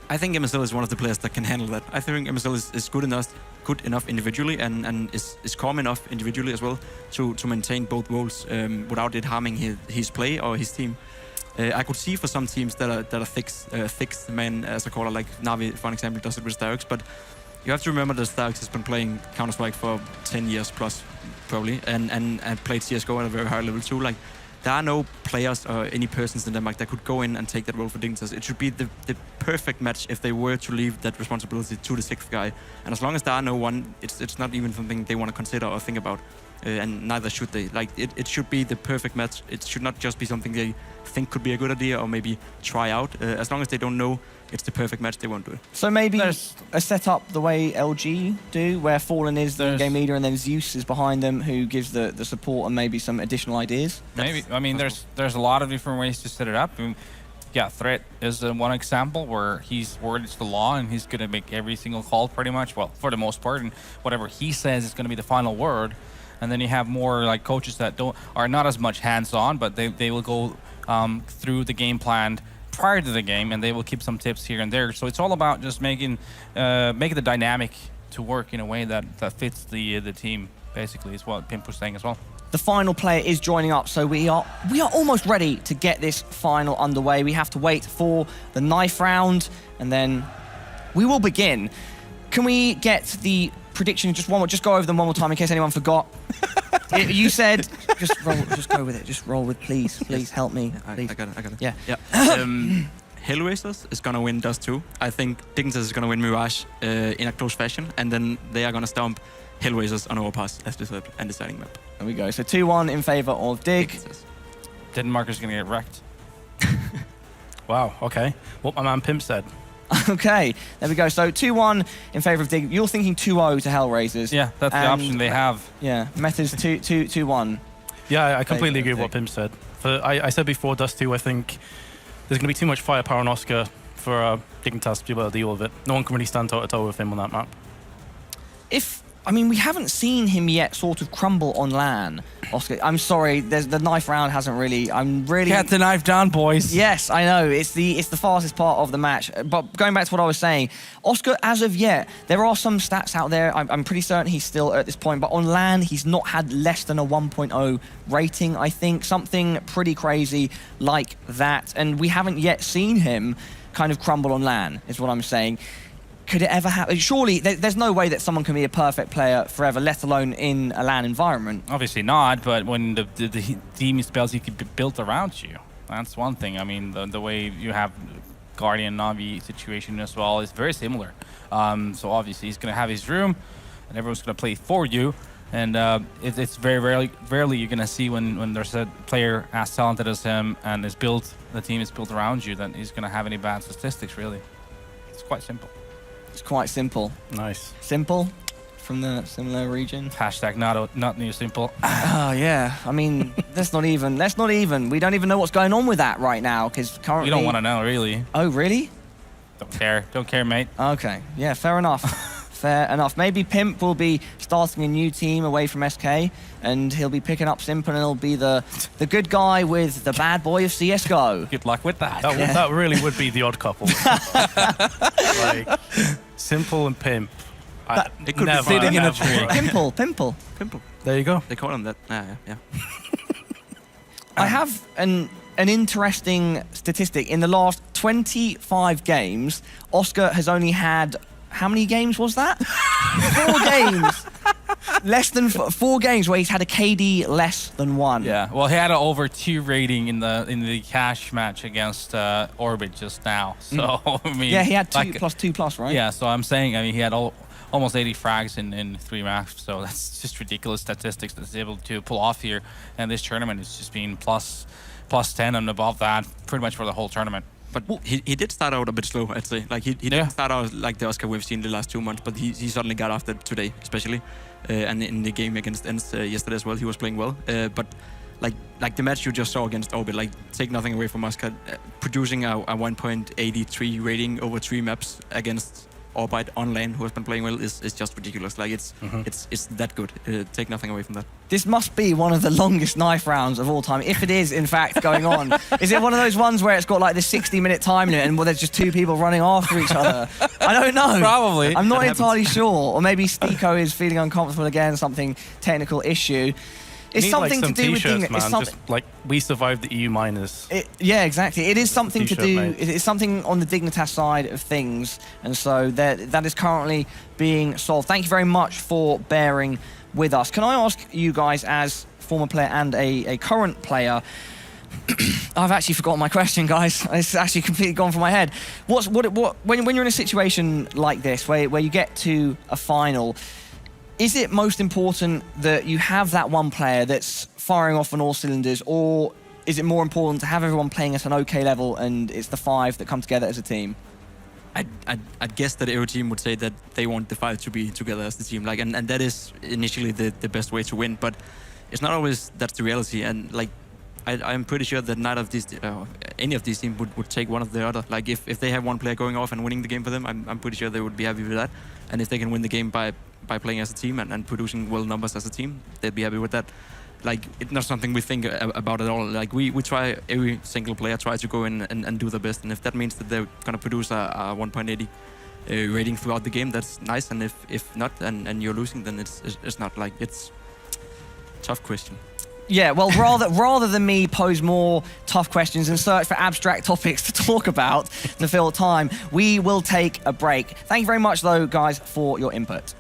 I think MSL is one of the players that can handle that. I think MSL is good enough individually and is calm enough individually as well to maintain both roles without it harming his play or his team. I could see for some teams that are fixed men, as a caller, like Navi, for example, does it with Starix, but you have to remember that Starix has been playing Counter-Strike for 10 years plus, probably, and played CSGO at a very high level too. Like, there are no players or any persons in Denmark that could go in and take that role for Dignitas. It should be the perfect match if they were to leave that responsibility to the sixth guy. And as long as there are no one, it's not even something they want to consider or think about. And neither should they. Like, it should be the perfect match. It should not just be something they think could be a good idea or maybe try out. As long as they don't know it's the perfect match, they won't do it. So maybe a setup the way LG do, where Fallen is the game leader and then Zeus is behind them, who gives the support and maybe some additional ideas. Maybe. I mean, there's a lot of different ways to set it up. I mean, yeah, Threat is one example where he's word is the law and he's going to make every single call pretty much, well, for the most part, and whatever he says is going to be the final word. And then you have more like coaches that are not as much hands-on, but they will go through the game plan prior to the game, and they will keep some tips here and there. So it's all about just making the dynamic to work in a way that fits the team. Basically, is what Pimp was saying as well. The final player is joining up, so we are almost ready to get this final underway. We have to wait for the knife round, and then we will begin. Can we get the prediction just go over them one more time in case anyone forgot? You said just go with it. Just roll with, please help me. Please. I got it. Yeah. HellRaisers is gonna win Dust 2. I think Dignitas is gonna win Mirage in a close fashion, and then they are gonna stomp HellRaisers on Overpass as the third and deciding map. There we go. So 2-1 in favor of Dig. Denmark is gonna get wrecked. Wow. Okay. What my man Pimp said. Okay, there we go. So 2-1 in favor of Dig. You're thinking 2-0 to HellRaisers. Yeah, that's the option they have. Yeah, Meta's 2-1. Yeah, I completely agree with what Pimp said. I said before Dust 2, I think there's going to be too much firepower on Oscar for Dignitas to be able to deal with it. No one can really stand toe-to-toe with him on that map. We haven't seen him yet sort of crumble on LAN, Oscar. I'm sorry, the knife round hasn't really... Get the knife down, boys. Yes, I know. It's the fastest part of the match. But going back to what I was saying, Oscar, as of yet, there are some stats out there. I'm pretty certain he's still at this point. But on LAN, he's not had less than a 1.0 rating, I think. Something pretty crazy like that. And we haven't yet seen him kind of crumble on LAN, is what I'm saying. Could it ever happen? Surely, there's no way that someone can be a perfect player forever, let alone in a LAN environment. Obviously not, but when the team spells he can be built around you, that's one thing. I mean, the way you have Guardian Navi situation as well is very similar. So obviously he's going to have his room, and everyone's going to play for you. And it's very rarely you're going to see when there's a player as talented as him and the team is built around you, that he's going to have any bad statistics, really. It's quite simple. It's quite simple. Nice. Simple from the similar region. Hashtag not new simple. Oh yeah. I mean, let's not even. We don't even know what's going on with that right now because currently. You don't want to know, really. Oh really? Don't care, mate. Okay. Yeah. Fair enough. Fair enough. Maybe Pimp will be starting a new team away from SK, and he'll be picking up Simple, and he'll be the good guy with the bad boy of CSGO. Good luck with that. That really would be the odd couple. Like Simple and Pimp. It could never, be sitting in a tree. Pimple. There you go. They call him that. Yeah. I have an interesting statistic. In the last 25 games, Oscar has only had how many games was that? 4 games. Less than 4 games where he's had a KD less than 1. Yeah, well, he had an over 2 rating in the cash match against Orbit just now. So I mean, Yeah, he had 2 like, plus 2 plus, right? Yeah, so I'm saying, I mean, he had almost 80 frags in 3 maps. So that's just ridiculous statistics that he's able to pull off here. And this tournament has just been plus 10 and above that pretty much for the whole tournament. But he did start out a bit slow, I'd say. Like he didn't start out like the Oscar we've seen the last 2 months, but he suddenly got after today, especially, and in the game against Ents yesterday as well, he was playing well. But like the match you just saw against Orbit, like take nothing away from Oscar, producing a 1.83 rating over 3 maps against Orbit on lane, who has been playing well, is just ridiculous. Like it's that good. Take nothing away from that. This must be one of the longest knife rounds of all time, if it is in fact going on. Is it one of those ones where it's got like the 60-minute time limit and there's just 2 people running after each other? I don't know. Probably. I'm not entirely sure. Or maybe Stiko is feeling uncomfortable again, something technical issue. It's Need, something like, some to do with t-shirts, man. it's Just like we survived the EU minors. yeah, exactly. It is something to t-shirt, do. mate. It's something on the Dignitas side of things, and so that is currently being solved. Thank you very much for bearing with us. Can I ask you guys, as former player and a current player? I've actually forgotten my question, guys. It's actually completely gone from my head. When you're in a situation like this, where you get to a final, is it most important that you have that one player that's firing off on all cylinders, or is it more important to have everyone playing at an okay level and it's the 5 that come together as a team? I'd guess that every team would say that they want the 5 to be together as the team, like, and that is initially the best way to win. But it's not always that's the reality. And like, I'm pretty sure that neither of these, any of these teams would take one of the other. Like if they have one player going off and winning the game for them, I'm pretty sure they would be happy with that. And if they can win the game by playing as a team and producing well numbers as a team, they'd be happy with that. Like, it's not something we think about at all. Like, we try, every single player tries to go in and do their best. And if that means that they're going to produce a 1.80 rating throughout the game, that's nice. And if not, and you're losing, then it's not. Like, it's a tough question. Yeah, well, rather than me pose more tough questions and search for abstract topics to talk about to fill time, we will take a break. Thank you very much, though, guys, for your input.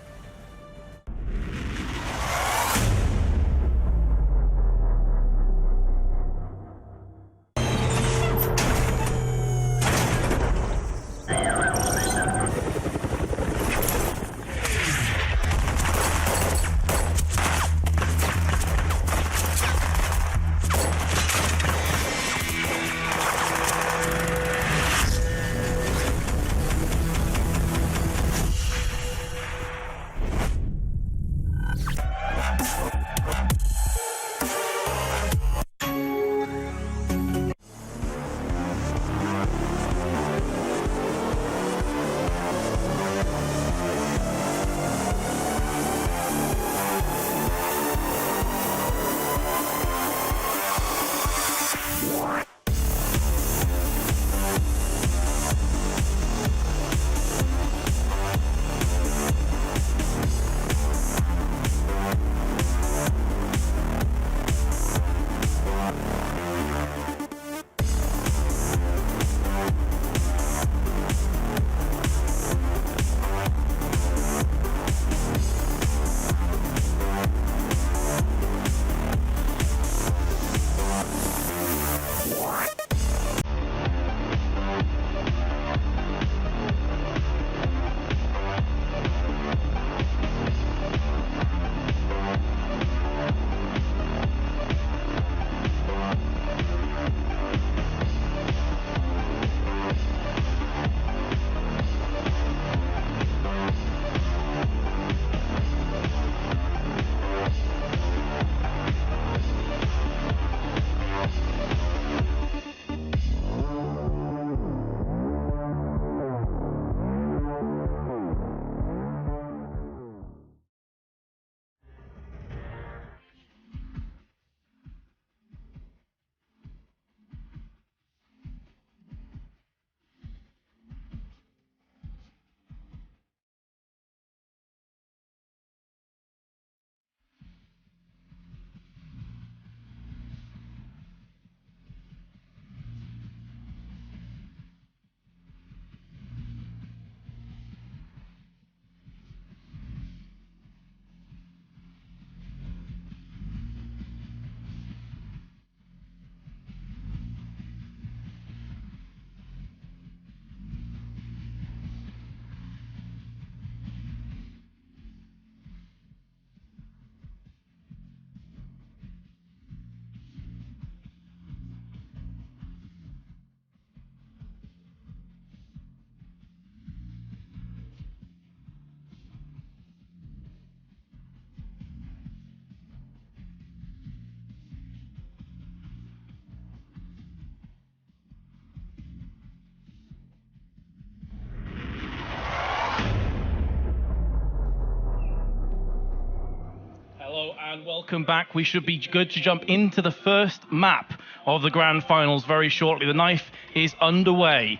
And welcome back. We should be good to jump into the first map of the grand finals very shortly. The knife is underway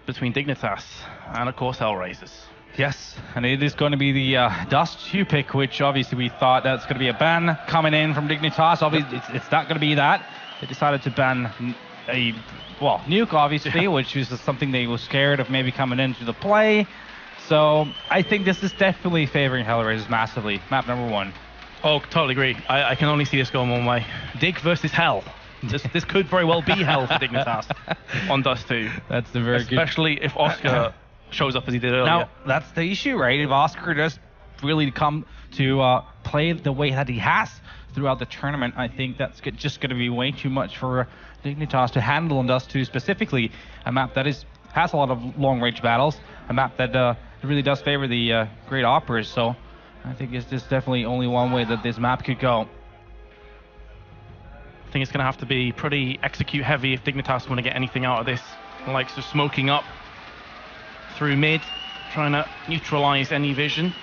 between Dignitas and, of course, HellRaisers. Yes, and it is going to be the Dust 2 pick, which obviously we thought that's going to be a ban coming in from Dignitas. Obviously, it's not going to be that. They decided to ban a, well, nuke, obviously, which was something they were scared of maybe coming into the play. So I think this is definitely favoring HellRaisers massively. Map number 1. Oh, totally agree. I can only see this going one way. Dig versus Hell. This could very well be Hell for Dignitas on Dust 2. That's the very good. Especially if Oscar shows up as he did earlier. Now, that's the issue, right? If Oscar does really come to play the way that he has throughout the tournament, I think that's just going to be way too much for Dignitas to handle on Dust 2 specifically. A map that has a lot of long-range battles. A map that really does favor the great operas. So I think it's just definitely only one way that this map could go. I think it's going to have to be pretty execute heavy if Dignitas want to get anything out of this. Like so smoking up through mid, trying to neutralize any vision.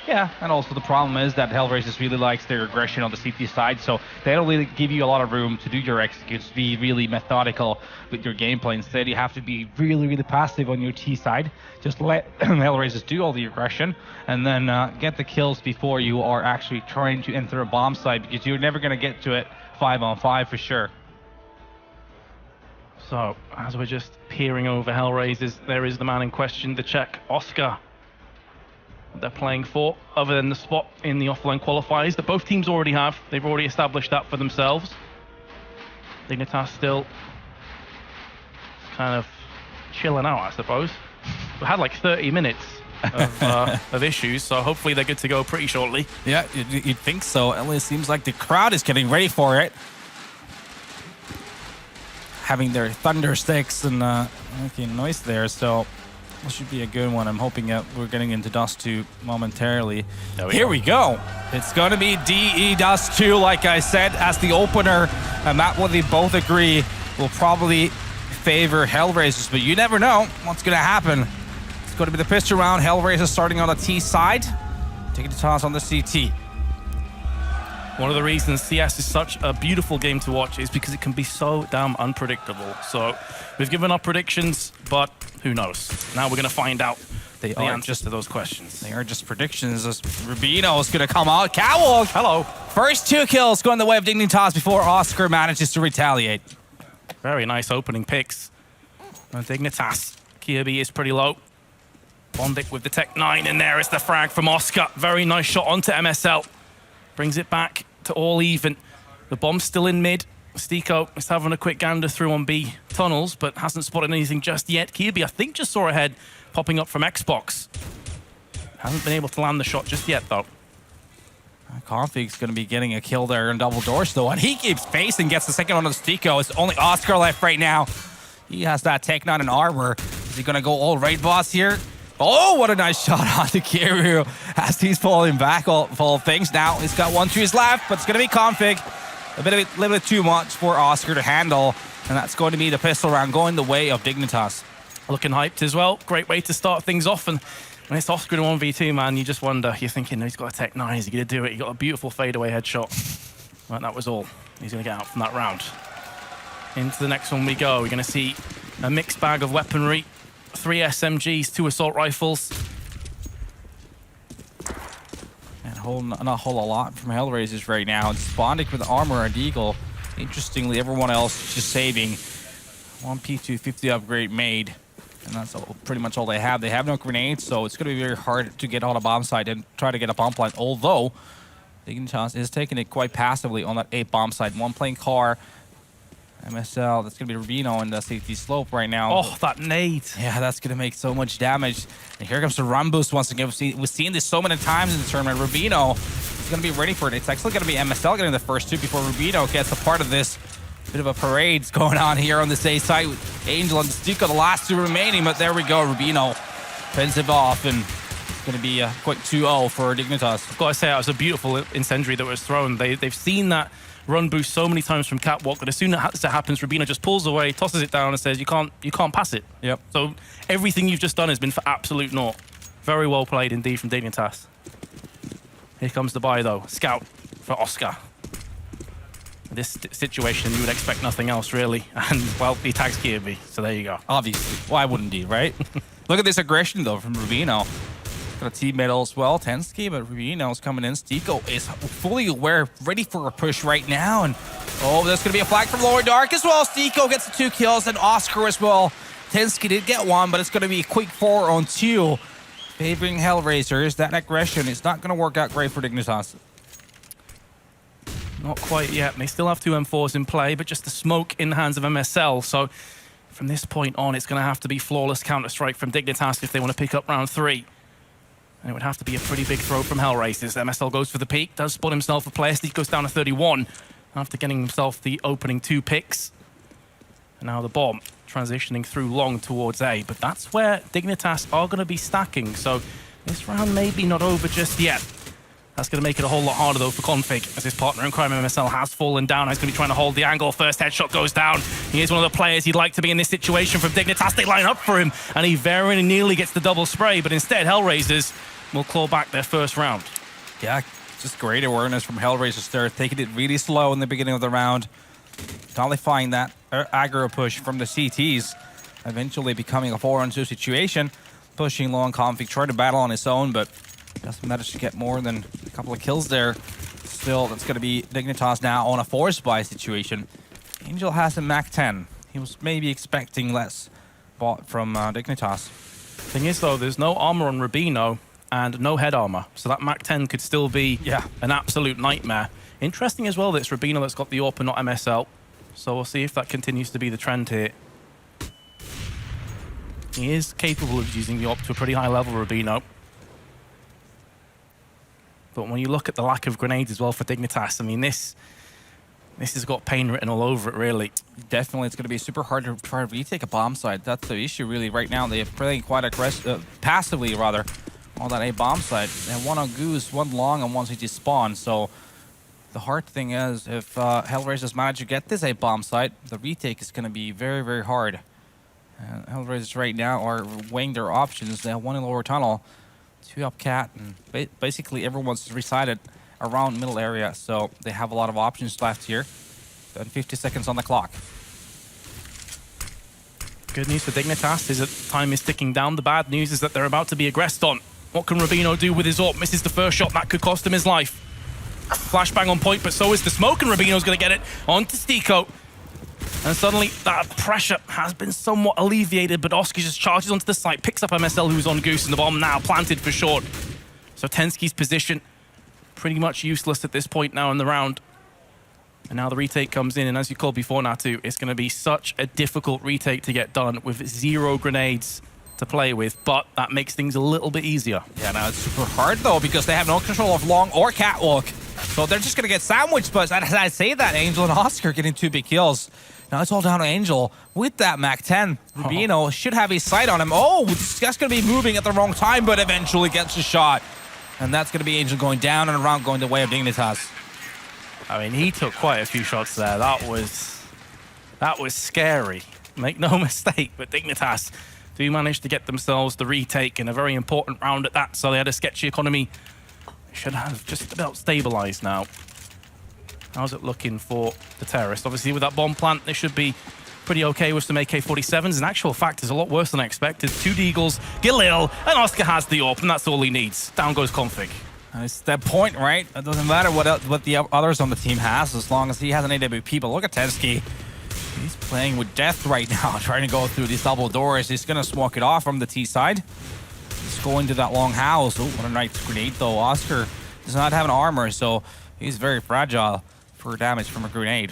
Yeah, and also the problem is that HellRaisers really likes their aggression on the CT side, so they don't really give you a lot of room to do your executes, be really methodical with your gameplay. Instead, you have to be really, really passive on your T side. Just let HellRaisers do all the aggression, and then get the kills before you are actually trying to enter a bomb site, because you're never going to get to it 5-on-5 for sure. So, as we're just peering over HellRaisers, there is the man in question, the Czech Oscar. They're playing for, other than the spot in the offline qualifiers that both teams already have. They've already established that for themselves. Dignitas still kind of chilling out, I suppose. We had like 30 minutes of issues, so hopefully they're good to go pretty shortly. Yeah, you'd think so. At least it seems like the crowd is getting ready for it. Having their thunder sticks and making noise there, so this should be a good one. I'm hoping that we're getting into Dust 2 momentarily. Here we go. It's going to be DE Dust 2, like I said, as the opener. And that what they both agree will probably favor HellRaisers, but you never know what's going to happen. It's going to be the pistol round. HellRaisers starting on the T side, taking the toss on the CT. One of the reasons CS is such a beautiful game to watch is because it can be so damn unpredictable. So we've given our predictions, but who knows? Now we're going to find out the answers to those questions. They are just predictions. As Rubino is going to come out. Catwalk! Hello. First 2 kills going the way of Dignitas before Oscar manages to retaliate. Very nice opening picks. Dignitas. Kirby is pretty low. Bondic with the Tech 9, and there is the frag from Oscar. Very nice shot onto MSL. Brings it back to all even. The bomb's still in mid. Stiko is having a quick gander through on B tunnels, but hasn't spotted anything just yet. Kirby, I think, just saw a head popping up from Xbox. Hasn't been able to land the shot just yet, though. Config's going to be getting a kill there in double doors, though, and he keeps facing, gets the second one on Stiko. It's only Oscar left right now. He has that Tech 9 and armor. Is he going to go all raid boss here? Oh, what a nice shot on the Kiryu as he's falling back all things. Now he's got 1 to his left, but it's going to be Config. A little bit too much for Oscar to handle, and that's going to be the pistol round going the way of Dignitas. Looking hyped as well. Great way to start things off, and when it's Oscar in 1v2, man, you just wonder. You're thinking, he's got a Tech 9, is he going to do it? He got a beautiful fadeaway headshot. Well, that was all. He's going to get out from that round. Into the next one we go. We're going to see a mixed bag of weaponry. 3 SMGs, 2 assault rifles. And not a whole lot from HellRaisers right now. It's Bondic with armor and Eagle. Interestingly, everyone else is just saving. 1 P250 upgrade made. And that's pretty much all they have. They have no grenades, so it's going to be very hard to get on a bomb site and try to get a bomb plant. Although, Dignitas is taking it quite passively on that 8 bomb site. 1 playing car. MSL, that's going to be Rubino in the safety slope right now. Oh, that nade. Yeah, that's going to make so much damage. And here comes the run boost once again. We've seen this so many times in the tournament. Rubino is going to be ready for it. It's actually going to be MSL getting the first 2 before Rubino gets a part of this. Bit of a parade going on here on this A site with Angel and Stiko, the last 2 remaining. But there we go. Rubino fends it off, and it's going to be quite 2-0 for Dignitas. I've got to say, it was a beautiful incendiary that was thrown. They've seen that run boost so many times from Catwalk that as soon as it happens, Rubino just pulls away, tosses it down, and says, "You can't pass it." Yep. So everything you've just done has been for absolute naught. Very well played indeed from Dignitas. Here comes the buy though. Scout for Oscar. This situation, you would expect nothing else, really. And, well, he tags Kirby, so there you go. Obviously. Why wouldn't he, right? Look at this aggression, though, from Rubino. Got a teammate as well, Tensky, but Rubino's coming in. Stiko is fully aware, ready for a push right now. And, oh, there's going to be a flag from Lower Dark as well. Stiko gets the 2 kills, and Oscar as well. Tensky did get 1, but it's going to be a quick 4 on 2. Favoring HellRaisers. That aggression is not going to work out great for Dignitas. Not quite yet. They still have 2 M4s in play, but just the smoke in the hands of MSL. So from this point on, it's going to have to be flawless counter-strike from Dignitas if they want to pick up round 3. And it would have to be a pretty big throw from HellRaisers. MSL goes for the peak, does spot himself a player. Steve goes down to 31 after getting himself the opening 2 picks. And now the bomb transitioning through long towards A. But that's where Dignitas are going to be stacking. So this round maybe not over just yet. That's going to make it a whole lot harder, though, for Config, as his partner in crime, MSL, has fallen down. He's going to be trying to hold the angle. First headshot goes down. He is one of the players he'd like to be in this situation from Dignitas. They line up for him, and he very nearly gets the double spray, but instead, HellRaisers will claw back their first round. Yeah, just great awareness from HellRaisers there, taking it really slow in the beginning of the round, nullifying that aggro push from the CTs, eventually becoming a 4-on-2 situation, pushing low on Config, trying to battle on his own, but doesn't manage to get more than a couple of kills there. Still, that's going to be Dignitas now on a force buy situation. Angel has a Mac 10. He was maybe expecting less bought from Dignitas. Thing is, though, there's no armor on Rubino and no head armor, so that Mac 10 could still be an absolute nightmare. Interesting as well that it's Rubino that's got the AWP and not MSL, so we'll see if that continues to be the trend here. He is capable of using the AWP to a pretty high level, Rubino. But when you look at the lack of grenades as well for Dignitas, I mean, this has got pain written all over it, really. Definitely, it's going to be super hard to try to retake a bomb site. That's the issue, really, right now. They're playing quite aggressive, passively, rather, on that A bomb site. And 1 on Goose, 1 long, and 1 CT spawn. So the hard thing is, if HellRaisers manage to get this A bomb site, the retake is going to be very, very hard. HellRaisers right now are weighing their options. They have 1 in lower tunnel, 2 up cat, and basically everyone's resided around middle area, so they have a lot of options left here. And 50 seconds on the clock. Good news for Dignitas is that time is ticking down. The bad news is that they're about to be aggressed on. What can Rubino do with his AWP? Misses the first shot, that could cost him his life. Flashbang on point, but so is the smoke, and Rubino's going to get it onto Stiko. And suddenly, that pressure has been somewhat alleviated, but Oscar just charges onto the site, picks up MSL, who's on Goose, and the bomb now planted for short. So Tensky's position pretty much useless at this point now in the round. And now the retake comes in, and as you called before, Natu, it's going to be such a difficult retake to get done with 0 grenades to play with, but that makes things a little bit easier. Yeah, now it's super hard, though, because they have no control of long or catwalk. So they're just going to get sandwiched, but as I say that, Angel and Oscar getting 2 big kills. Now it's all down to Angel with that Mac 10. Rubino should have his sight on him. Oh, that's going to be moving at the wrong time, but eventually gets a shot. And that's going to be Angel going down and around, going the way of Dignitas. I mean, he took quite a few shots there. That was scary. Make no mistake, but Dignitas do manage to get themselves the retake in a very important round at that. So they had a sketchy economy. Should have just about stabilized now. How's it looking for the terrorists? Obviously, with that bomb plant, they should be pretty okay with some AK-47s. In actual fact, it's a lot worse than I expected. 2 Deagles, Galil, and Oscar has the AWP, and that's all he needs. Down goes Config. And it's that point, right? It doesn't matter what the others on the team has, as long as he has an AWP. But look at Tensky. He's playing with death right now, trying to go through these double doors. He's going to smoke it off from the T side. He's going to that long house. Oh, what a nice grenade, though. Oscar does not have an armor, so he's very fragile for damage from a grenade.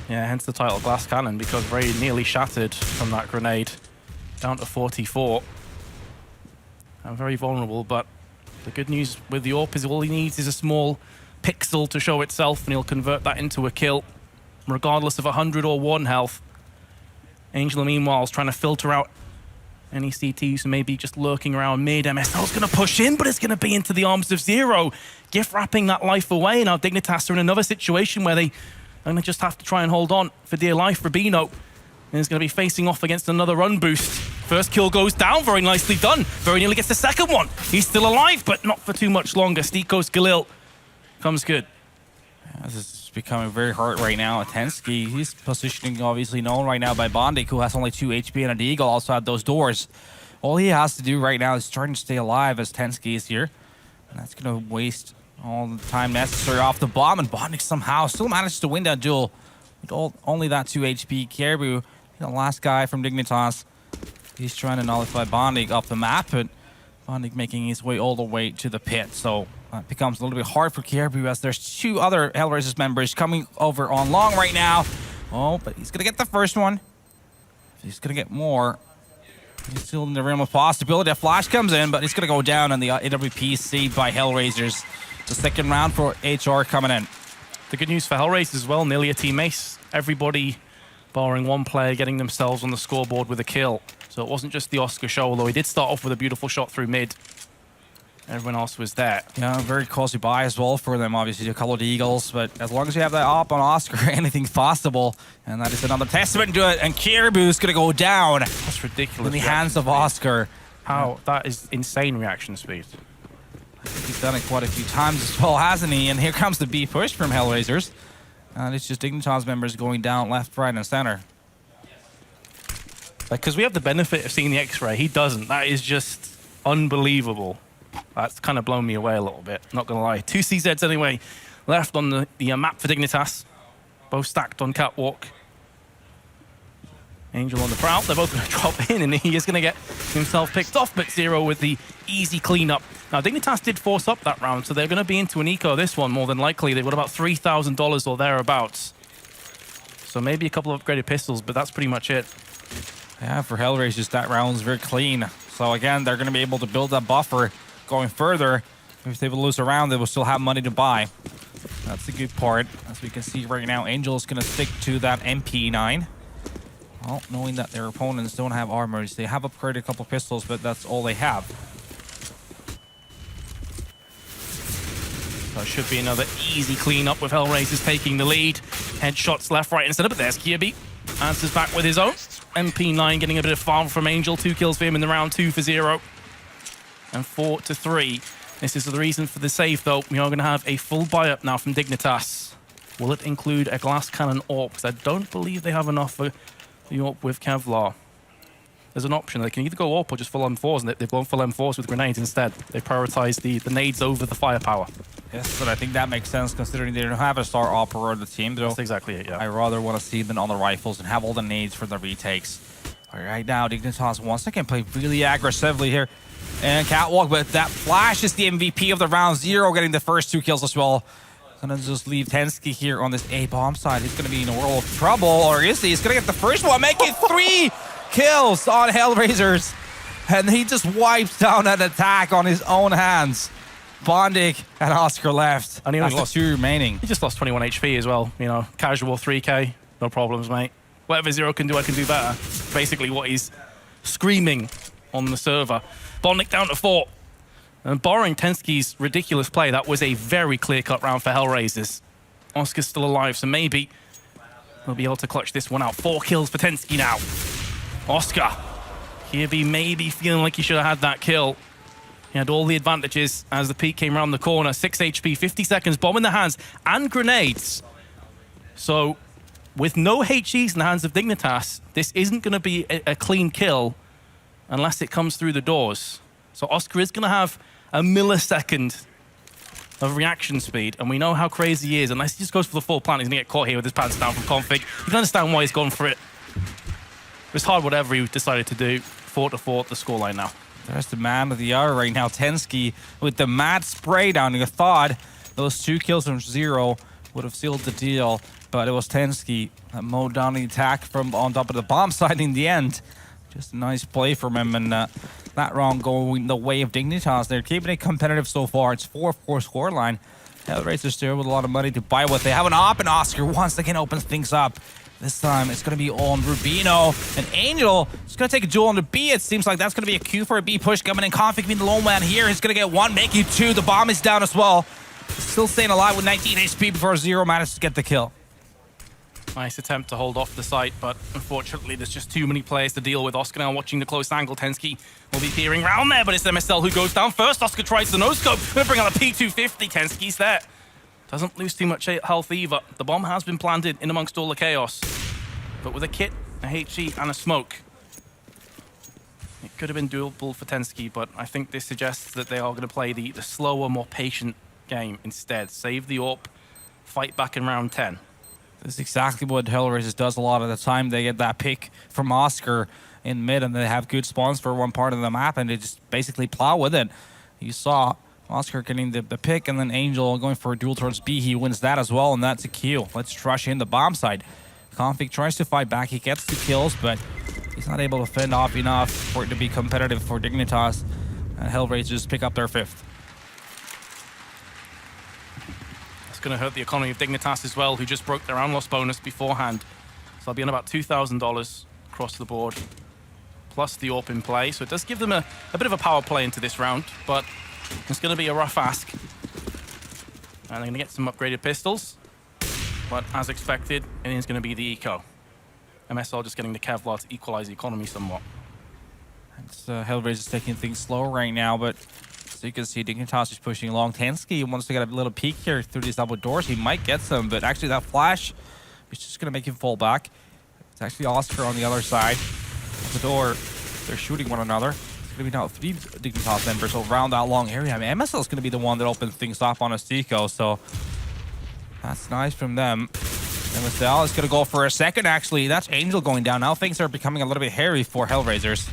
Yeah, hence the title Glass Cannon, because very nearly shattered from that grenade. Down to 44. And very vulnerable, but the good news with the AWP is all he needs is a small pixel to show itself, and he'll convert that into a kill, regardless of 100 or 1 health. Angel, meanwhile, is trying to filter out any CTs who may be just lurking around mid. MSL's going to push in, but it's going to be into the arms of Zero. Gift wrapping that life away. Now Dignitas are in another situation where they are going to just have to try and hold on for dear life. Rubino is going to be facing off against another run boost. First kill goes down, very nicely done. Very nearly gets the second one. He's still alive, but not for too much longer. Stiko's Galil comes good. This is becoming very hard right now. Tensky, he's positioning obviously known right now by Bondik, who has only 2 HP and a Deagle also at those doors. All he has to do right now is trying to stay alive as Tensky is here. And that's going to waste all the time necessary off the bomb. And Bondik somehow still manages to win that duel with only that 2 HP. Caribou, the last guy from Dignitas, he's trying to nullify Bondik off the map, but Bondik making his way all the way to the pit. So it becomes a little bit hard for Caribou as there's 2 other HellRaisers members coming over on long right now. Oh, but he's going to get the first one. He's going to get more. He's still in the realm of possibility. A flash comes in, but it's going to go down on the AWP saved by HellRaisers. The second round for HR coming in. The good news for HellRaisers as well, nearly a team ace. Everybody, barring one player, getting themselves on the scoreboard with a kill. So it wasn't just the Oscar show, although he did start off with a beautiful shot through mid. Everyone else was there. Yeah, very cozy buy as well for them, obviously, a couple of Eagles. But as long as you have that op on Oscar, anything's possible. And that is another testament to it. And Caribou's going to go down. That's ridiculous. In the hands of Oscar. How? That is insane reaction speed. I think he's done it quite a few times as well, hasn't he? And here comes the B push from HellRaisers. And it's just Dignitas members going down left, right, and center. Because we have the benefit of seeing the X-ray. He doesn't. That is just unbelievable. That's kind of blown me away a little bit, not going to lie. 2 CZs anyway left on the map for Dignitas. Both stacked on Catwalk. Angel on the prowl. They're both going to drop in, and he is going to get himself picked off, but Zero with the easy cleanup. Now, Dignitas did force up that round, so they're going to be into an eco this one, more than likely. They've got about $3,000 or thereabouts. So maybe a couple of upgraded pistols, but that's pretty much it. Yeah, for HellRaisers, that round's very clean. So again, they're going to be able to build that buffer going further. If they will lose a round, they will still have money to buy. That's the good part. As we can see right now, Angel is going to stick to that MP9. Well, knowing that their opponents don't have armors, they have upgraded a couple pistols, but that's all they have. So it should be another easy cleanup with HellRaisers taking the lead. Headshots left, right, and center, but there's Kirby. Answers back with his own. MP9 getting a bit of farm from Angel. 2 kills for him in the round, 2 for Zero. And 4 to 3. This is the reason for the save, though. We are going to have a full buy-up now from Dignitas. Will it include a glass cannon AWP? Because I don't believe they have enough for the AWP with Kevlar. There's an option. They can either go AWP or just full M4s, and they've gone full M4s with grenades instead. They prioritize the nades over the firepower. Yes, but I think that makes sense considering they don't have a star operator on the team. That's exactly it, yeah. I rather want to see them on the rifles and have all the nades for the retakes. All right, now Dignitas once again play really aggressively here. And Catwalk, but that flash is the MVP of the round. Zero getting the first 2 kills as well. Gonna just leave Tensky here on this A-bomb side. He's gonna be in a world of trouble, or is he? He's gonna get the first one, making 3 kills on HellRaisers. And he just wipes down that attack on his own hands. Bondik and Oscar left. And he only lost 2 remaining. He just lost 21 HP as well. You know, casual 3K, no problems, mate. Whatever Zero can do, I can do better. Basically what he's screaming on the server. Bondik down to 4. And borrowing Tensky's ridiculous play, that was a very clear-cut round for HellRaisers. Oscar's still alive, so maybe he'll be able to clutch this one out. 4 kills for Tensky now. Oscar, Kirby maybe feeling like he should have had that kill. He had all the advantages as the peak came around the corner. 6 HP, 50 seconds, bomb in the hands, and grenades. So, with no HEs in the hands of Dignitas, this isn't going to be a clean kill unless it comes through the doors. So Oscar is going to have a millisecond of reaction speed, and we know how crazy he is. Unless he just goes for the full plant, he's going to get caught here with his pants down from config. You can understand why he's gone for it. It's hard whatever he decided to do. 4 to 4 at the scoreline now. There's the man of the hour right now, Tensky, with the mad spray down. You thought those 2 kills from Zero would have sealed the deal, but it was Tensky that mowed down the attack from on top of the bomb side in the end. Just a nice play from him, and that round going the way of Dignitas. They're keeping it competitive so far. It's 4-4 scoreline. HellRaisers still with a lot of money to buy what they have. An op, and Oscar once again opens things up. This time it's going to be on Rubino. And Angel is going to take a duel on the B. It seems like that's going to be a Q for a B push coming in. Config being the lone man here. He's going to get 1, making 2. The bomb is down as well. Still staying alive with 19 HP before Zero manages to get the kill. Nice attempt to hold off the site, but unfortunately there's just too many players to deal with. Oscar now watching the close angle. Tensky will be peering around there, but it's MSL who goes down first. Oscar tries the no-scope. Gonna bring out a P250. Tensky's there. Doesn't lose too much health either. The bomb has been planted in amongst all the chaos. But with a kit, a HE, and a smoke, it could have been doable for Tensky, but I think this suggests that they are going to play the slower, more patient game instead. Save the AWP, fight back in round 10. This is exactly what HellRaisers does a lot of the time. They get that pick from Oscar in mid, and they have good spawns for one part of the map, and they just basically plow with it. You saw Oscar getting the pick, and then Angel going for a duel towards B. He wins that as well, and that's a kill. Let's rush in the bomb side. Config tries to fight back. He gets 2 kills, but he's not able to fend off enough for it to be competitive for Dignitas. And HellRaisers pick up their 5th. It's going to hurt the economy of Dignitas as well, who just broke their round loss bonus beforehand. So they'll be on about $2,000 across the board, plus the AWP in play. So it does give them a bit of a power play into this round, but it's going to be a rough ask. And they're going to get some upgraded pistols, but as expected, it is going to be the eco. MSL just getting the Kevlar to equalize the economy somewhat. It's HellRaisers taking things slow right now, but so you can see Dignitas is pushing along. Tensky wants to get a little peek here through these double doors. He might get some, but actually that flash is just going to make him fall back. It's actually Oscar on the other side of the door. They're shooting one another. It's going to be now 3 Dignitas members around that long area. I mean, MSL is going to be the one that opens things up on a Stico, so that's nice from them. MSL is going to go for a second, actually. That's Angel going down. Now things are becoming a little bit hairy for HellRaisers.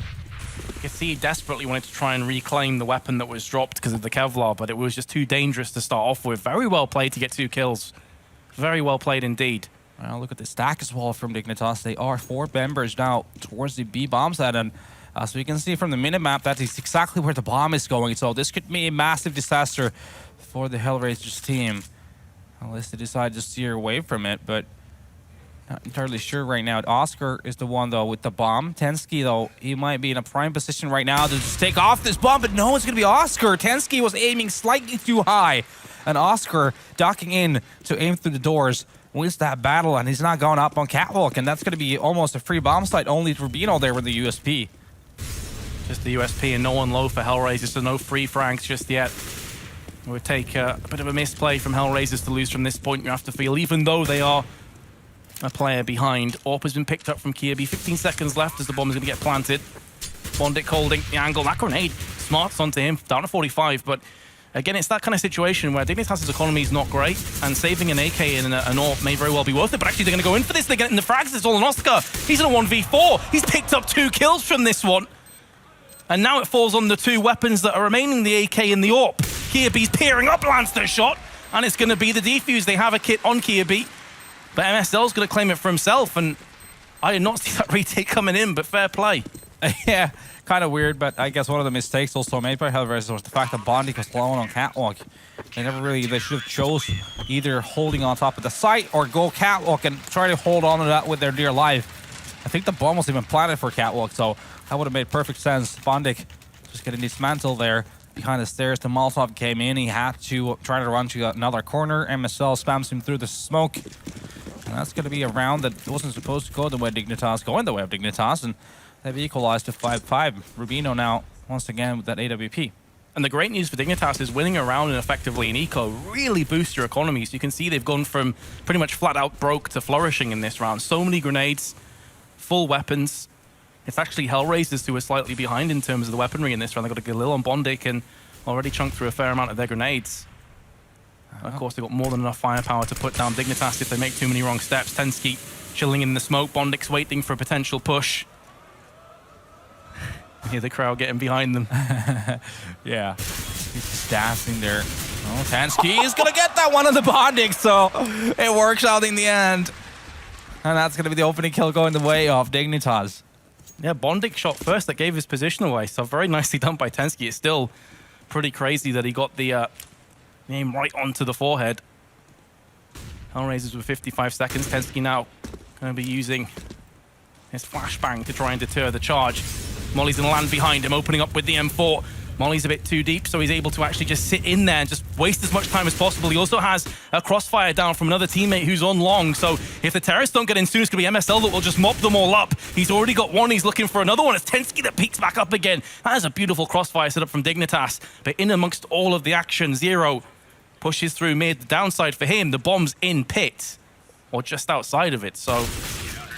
You can see he desperately wanted to try and reclaim the weapon that was dropped because of the Kevlar, but it was just too dangerous to start off with. Very well played to get 2 kills. Very well played indeed. Well, look at the stack as well from Dignitas. They are 4 members now towards the B bomb side, and so you can see from the minimap that is exactly where the bomb is going. So this could be a massive disaster for the HellRaisers team, unless they decide to steer away from it, but not entirely sure right now. Oscar is the one, though, with the bomb. Tensky, though, he might be in a prime position right now to just take off this bomb, but no, it's going to be Oscar. Tensky was aiming slightly too high, and Oscar ducking in to aim through the doors wins that battle, and he's not going up on Catwalk, and that's going to be almost a free bomb site. Only Rubino there with the USP. Just the USP and no one low for HellRaisers, so no free franks just yet. It would take a bit of a misplay from HellRaisers to lose from this point, you have to feel, even though they are a player behind. AWP has been picked up from Kirby. 15 seconds left as the bomb is going to get planted. Bondic holding the angle. That grenade smarts onto him, down to 45. But again, it's that kind of situation where Dignitas' economy is not great, and saving an AK and an AWP may very well be worth it. But actually, they're going to go in for this. They're getting the frags. It's all on Oscar. He's in a 1v4. He's picked up 2 kills from this one. And now it falls on the 2 weapons that are remaining, the AK and the AWP. Kirby's peering up, lands the shot, and it's going to be the defuse. They have a kit on Kirby, but MSL's going to claim it for himself, and I did not see that retake coming in, but fair play. Yeah, kind of weird, but I guess one of the mistakes also made by HellRaisers was the fact that Bondic was alone on Catwalk. They should have chose either holding on top of the site or go Catwalk and try to hold on to that with their dear life. I think the bomb was even planted for Catwalk, so that would have made perfect sense. Bondic just getting dismantled there behind the stairs. The Molotov came in. He had to try to run to another corner. MSL spams him through the smoke. And that's going to be a round that wasn't supposed to go the way Dignitas, going the way of Dignitas, and they've equalized to 5-5. Rubino now, once again, with that AWP. And the great news for Dignitas is winning a round and effectively in eco really boosts your economies. You can see they've gone from pretty much flat out broke to flourishing in this round. So many grenades, full weapons. It's actually HellRaisers who are slightly behind in terms of the weaponry in this round. They've got a Galil on Bondic and already chunked through a fair amount of their grenades. Of course, they've got more than enough firepower to put down Dignitas if they make too many wrong steps. Tensky chilling in the smoke. Bondic's waiting for a potential push. You hear the crowd getting behind them. Yeah, he's just dancing there. Oh, Tensky is going to get that one on the Bondic, so it works out in the end. And that's going to be the opening kill going the way of Dignitas. Yeah, Bondic shot first. That gave his position away, so very nicely done by Tensky. It's still pretty crazy that he got the aim right onto the forehead. HellRaisers with 55 seconds. Tensky now going to be using his flashbang to try and deter the charge. Molly's going to land behind him, opening up with the M4. Molly's a bit too deep, so he's able to actually just sit in there and just waste as much time as possible. He also has a crossfire down from another teammate who's on long, so if the terrorists don't get in soon, it's going to be MSL that will just mop them all up. He's already got one, he's looking for another one. It's Tensky that peeks back up again. That is a beautiful crossfire set up from Dignitas, but in amongst all of the action, Zero pushes through mid. The downside for him, the bomb's in pit, or just outside of it. So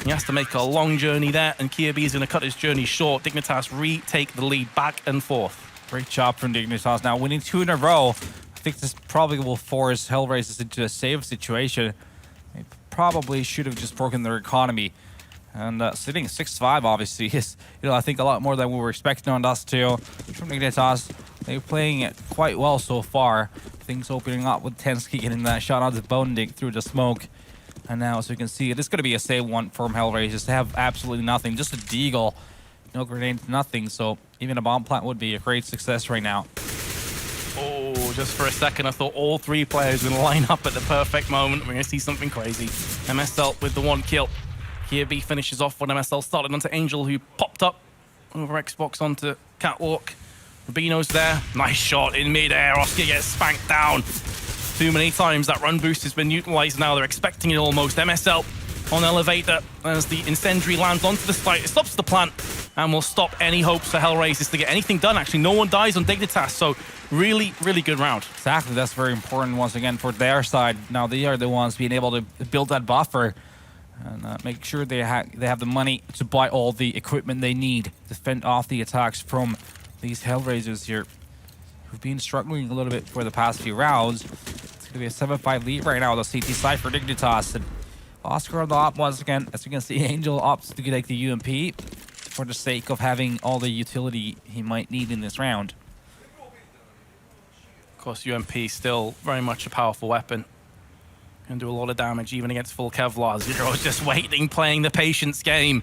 he has to make a long journey there, and Kirby is going to cut his journey short. Dignitas retake the lead back and forth. Great job from Dignitas. Now winning 2 in a row. I think this probably will force HellRaisers into a safe situation. They probably should have just broken their economy. And sitting 6-5 obviously is, I think a lot more than we were expecting on Dust 2 from Dignitas. They're playing it quite well so far. Things opening up with Tensky getting that shot on the Bonedick through the smoke. And now, as you can see, it is going to be a safe one from HellRaisers. They have absolutely nothing, just a deagle. No grenades, nothing. So even a bomb plant would be a great success right now. Oh, just for a second, I thought all 3 players were going to line up at the perfect moment. We're going to see something crazy. MSL with the 1 kill. Kirby finishes off when MSL started onto Angel, who popped up over Xbox onto Catwalk. Rubino's there. Nice shot in mid-air. Oscar gets spanked down. Too many times. That run boost has been utilized now. They're expecting it almost. MSL on elevator as the incendiary lands onto the site. It stops the plant and will stop any hopes for HellRaisers to get anything done. Actually, no one dies on Dignitas, so really, really good round. Exactly. That's very important once again for their side. Now they are the ones being able to build that buffer and make sure they have the money to buy all the equipment they need to fend off the attacks from these HellRaisers here, who've been struggling a little bit for the past few rounds. It's going to be a 7-5 lead right now on the CT side for Dignitas. And Oscar on the op once again. As you can see, Angel opts to take the UMP for the sake of having all the utility he might need in this round. Of course, UMP still very much a powerful weapon. Can do a lot of damage even against full Kevlar. Zero's just waiting, playing the patience game.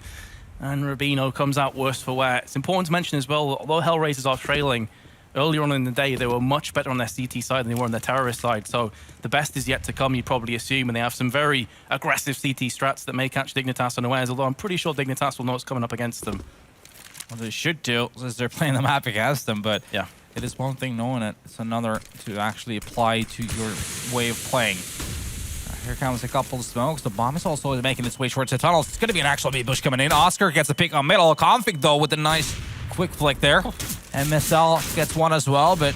And Rubino comes out worse for wear. It's important to mention as well, although HellRaisers are trailing, earlier on in the day, they were much better on their CT side than they were on their terrorist side. So the best is yet to come, you'd probably assume, and they have some very aggressive CT strats that may catch Dignitas unawares, although I'm pretty sure Dignitas will know what's coming up against them. Well, they should do, since they're playing the map against them, but yeah, it is one thing knowing it. It's another to actually apply to your way of playing. Here comes a couple of smokes. The bomb is also making its way towards the tunnels. It's going to be an actual beat bush coming in. Oscar gets a pick on middle. Config, though, with a nice quick flick there. MSL gets one as well, but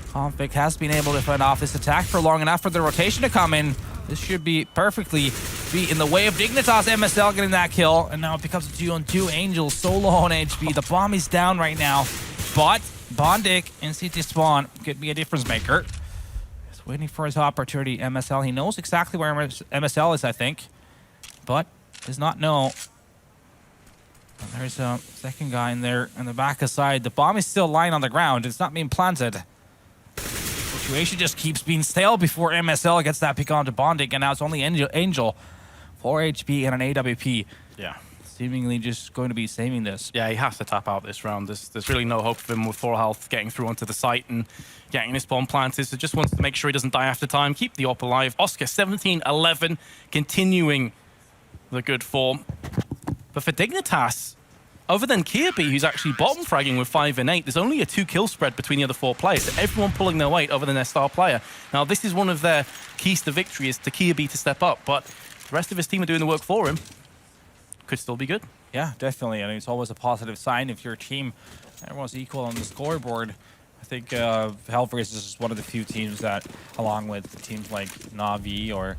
Config has been able to fend off this attack for long enough for the rotation to come in. This should be perfectly be in the way of Dignitas. MSL getting that kill, and now it becomes a 2-on-2. Angel solo on HP. The bomb is down right now, but Bondic in CT spawn could be a difference maker. Waiting for his opportunity. MSL, he knows exactly where MSL is, I think, but does not know. And there's a second guy in there in the back aside. The bomb is still lying on the ground. It's not being planted. The situation just keeps being stale before MSL gets that pick onto Bondic, and now it's only Angel. 4 HP and an AWP. Yeah. Seemingly just going to be saving this. Yeah, he has to tap out this round. There's really no hope for him with 4 health getting through onto the site and getting his bomb planted. So just wants to make sure he doesn't die after time, keep the op alive. Oscar 17-11, continuing the good form. But for Dignitas, other than Kirby, who's actually bottom fragging with 5 and 8, there's only a 2-kill spread between the other 4 players. So everyone pulling their weight other than their star player. Now, this is one of their keys to victory, is to Kirby to step up. But the rest of his team are doing the work for him. Could still be good. Yeah, definitely. I mean, it's always a positive sign if your team, everyone's equal on the scoreboard. I think HellRaisers is one of the few teams that, along with teams like Na'Vi or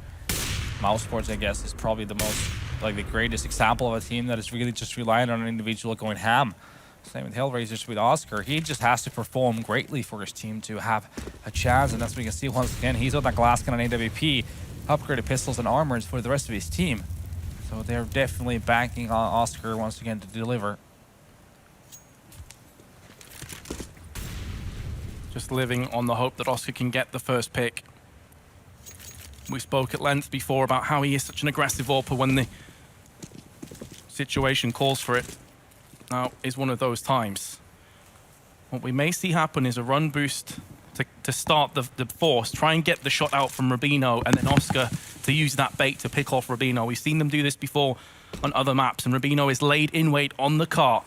Mousesports, I guess, is probably the most, like, the greatest example of a team that is really just relying on an individual going ham. Same with HellRaisers with Oscar. He just has to perform greatly for his team to have a chance, and that's what we can see once again. He's on that glass gun on AWP, upgraded pistols and armors for the rest of his team. So they're definitely banking on Oscar once again to deliver. Just living on the hope that Oscar can get the first pick. We spoke at length before about how he is such an aggressive AWPer when the situation calls for it. Now is one of those times. What we may see happen is a run boost to start the force, try and get the shot out from Rubino, and then Oscar to use that bait to pick off Rubino. We've seen them do this before on other maps, and Rubino is laid in wait on the cart.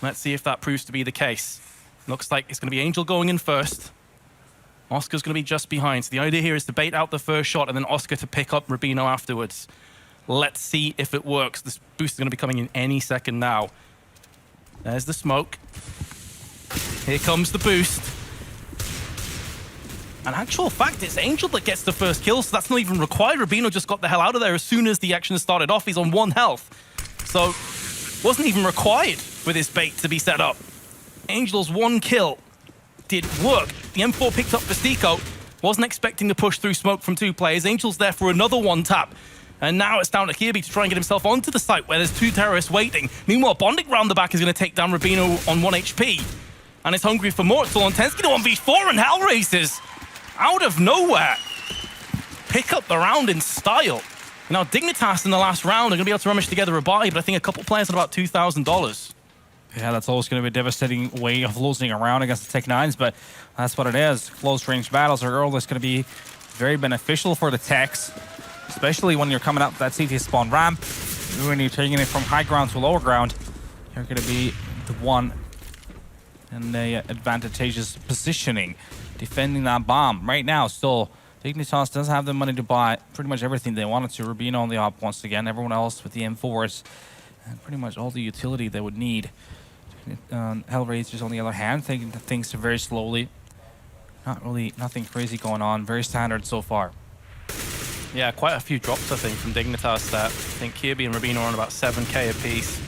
Let's see if that proves to be the case. Looks like it's going to be Angel going in first. Oscar's going to be just behind. So the idea here is to bait out the first shot and then Oscar to pick up Rubino afterwards. Let's see if it works. This boost is going to be coming in any second now. There's the smoke. Here comes the boost. And actual fact, it's Angel that gets the first kill, so that's not even required. Rubino just got the hell out of there as soon as the action started off. He's on 1 health. So, wasn't even required for this bait to be set up. Angel's 1 kill did work. The M4 picked up for Stico. Wasn't expecting to push through smoke from 2 players. Angel's there for another 1 tap. And now it's down to Kirby to try and get himself onto the site where there's 2 terrorists waiting. Meanwhile, Bondic round the back is going to take down Rubino on 1 HP. And it's hungry for more. It's all on Tensky to 1v4 and HellRaisers out of nowhere pick up the round in style. Now, Dignitas in the last round are going to be able to rummage together a buy, but I think a couple players at about $2,000. Yeah, that's always going to be a devastating way of losing a round against the Tech-9s, but that's what it is. Close-range battles are always going to be very beneficial for the Techs, especially when you're coming up that CT spawn ramp. When you're taking it from high ground to lower ground, you're going to be the one in the advantageous positioning, defending that bomb. Right now, still, Dignitas does have the money to buy pretty much everything they wanted to. Rubino on the op once again, everyone else with the M4s, and pretty much all the utility they would need. HellRaisers, on the other hand, taking things very slowly. Not really, nothing crazy going on. Very standard so far. Yeah, quite a few drops, I think, from Dignitas there. I think Kirby and Rubino are on about 7k apiece.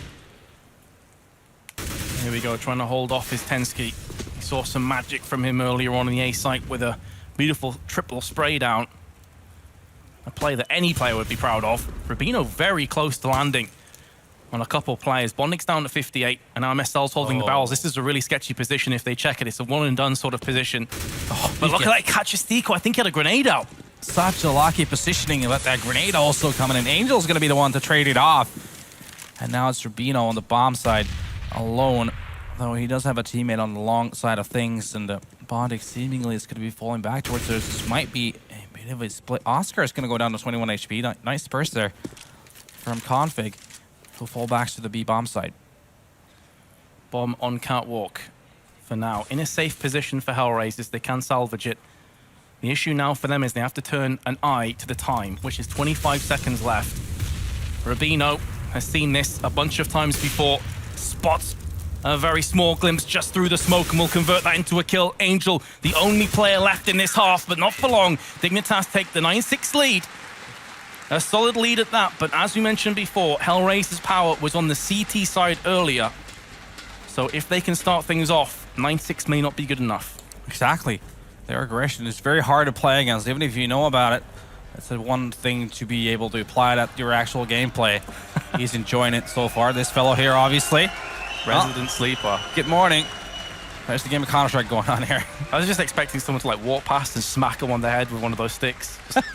Here we go, trying to hold off his Tensky. We saw some magic from him earlier on in the A site with a beautiful triple spray down. A play that any player would be proud of. Rubino very close to landing on a couple of players. Bondic's down to 58, and now MSL's holding the barrels. This is a really sketchy position if they check it. It's a one-and-done sort of position. But look at that catch of Stico. I think he had a grenade out. Such a lucky positioning. You let that grenade also come in, and Angel's going to be the one to trade it off. And now it's Rubino on the bomb side alone, though he does have a teammate on the long side of things, and Bondic seemingly is going to be falling back towards there. This might be a bit of a split. Oscar is going to go down to 21 HP. Nice burst there from Config. He'll fall back to the B bomb side. Bomb on catwalk for now. In a safe position for HellRaisers. They can salvage it. The issue now for them is they have to turn an eye to the time, which is 25 seconds left. Rubino has seen this a bunch of times before. Spots a very small glimpse just through the smoke and will convert that into a kill. Angel, the only player left in this half, but not for long. Dignitas take the 9-6 lead. A solid lead at that, but as we mentioned before, HellRaisers' power was on the CT side earlier. So if they can start things off, 9-6 may not be good enough. Exactly. Their aggression is very hard to play against, even if you know about it. That's the one thing to be able to apply it at your actual gameplay. He's enjoying it so far. This fellow here, obviously. Resident sleeper. Good morning. There's the game of counter-srike going on here. I was just expecting someone to like walk past and smack him on the head with one of those sticks. Just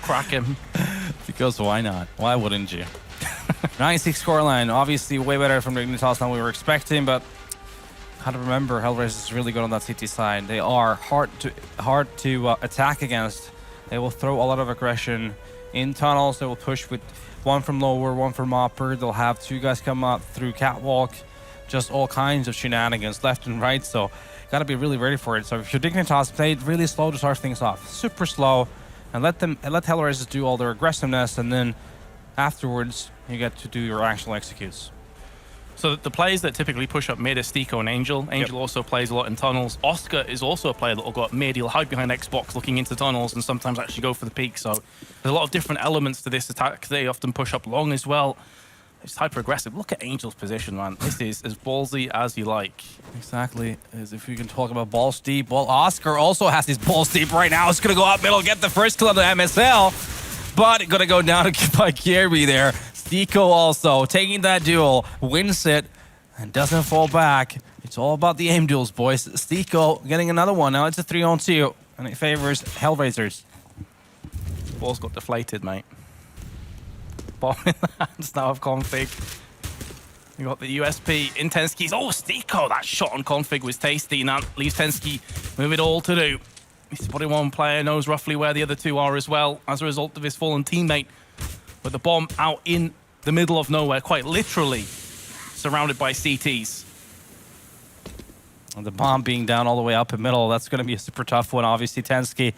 crack him. Because why not? Why wouldn't you? 9-6 scoreline. Obviously way better from Dignitas than we were expecting, but gotta remember HellRaisers is really good on that CT side. They are hard to attack against. They will throw a lot of aggression in tunnels. They will push with one from lower, one from upper. They'll have 2 guys come up through catwalk. Just all kinds of shenanigans left and right. So gotta be really ready for it. So if you're Dignitas, play it really slow to start things off. Super slow, and let HellRaisers do all their aggressiveness, and then afterwards you get to do your actual executes. So the players that typically push up mid are Stico and Angel. Angel also plays a lot in tunnels. Oscar is also a player that will go up mid. He'll hide behind Xbox looking into tunnels and sometimes actually go for the peak. So there's a lot of different elements to this attack. They often push up long as well. It's hyper aggressive. Look at Angel's position, man. This is as ballsy as you like. Exactly. As if we can talk about balls deep. Well, Oscar also has his balls deep right now. It's going to go up middle, get the first kill on the MSL. But going to go down by Kirby there. Stico also taking that duel, wins it, and doesn't fall back. It's all about the aim duels, boys. Stico getting another one. Now it's a 3-on-2, and it favors HellRaisers. Ball's got deflated, mate. Ball in the hands now of Config. You got the USP in Tensky's. Oh, Stico, that shot on Config was tasty. Now leaves Tensky with it all to do. He's spotting one player, knows roughly where the other 2 are as well, as a result of his fallen teammate. With the bomb out in the middle of nowhere, quite literally surrounded by CTs. And the bomb being down all the way up in middle, that's going to be a super tough one. Obviously, Tensky,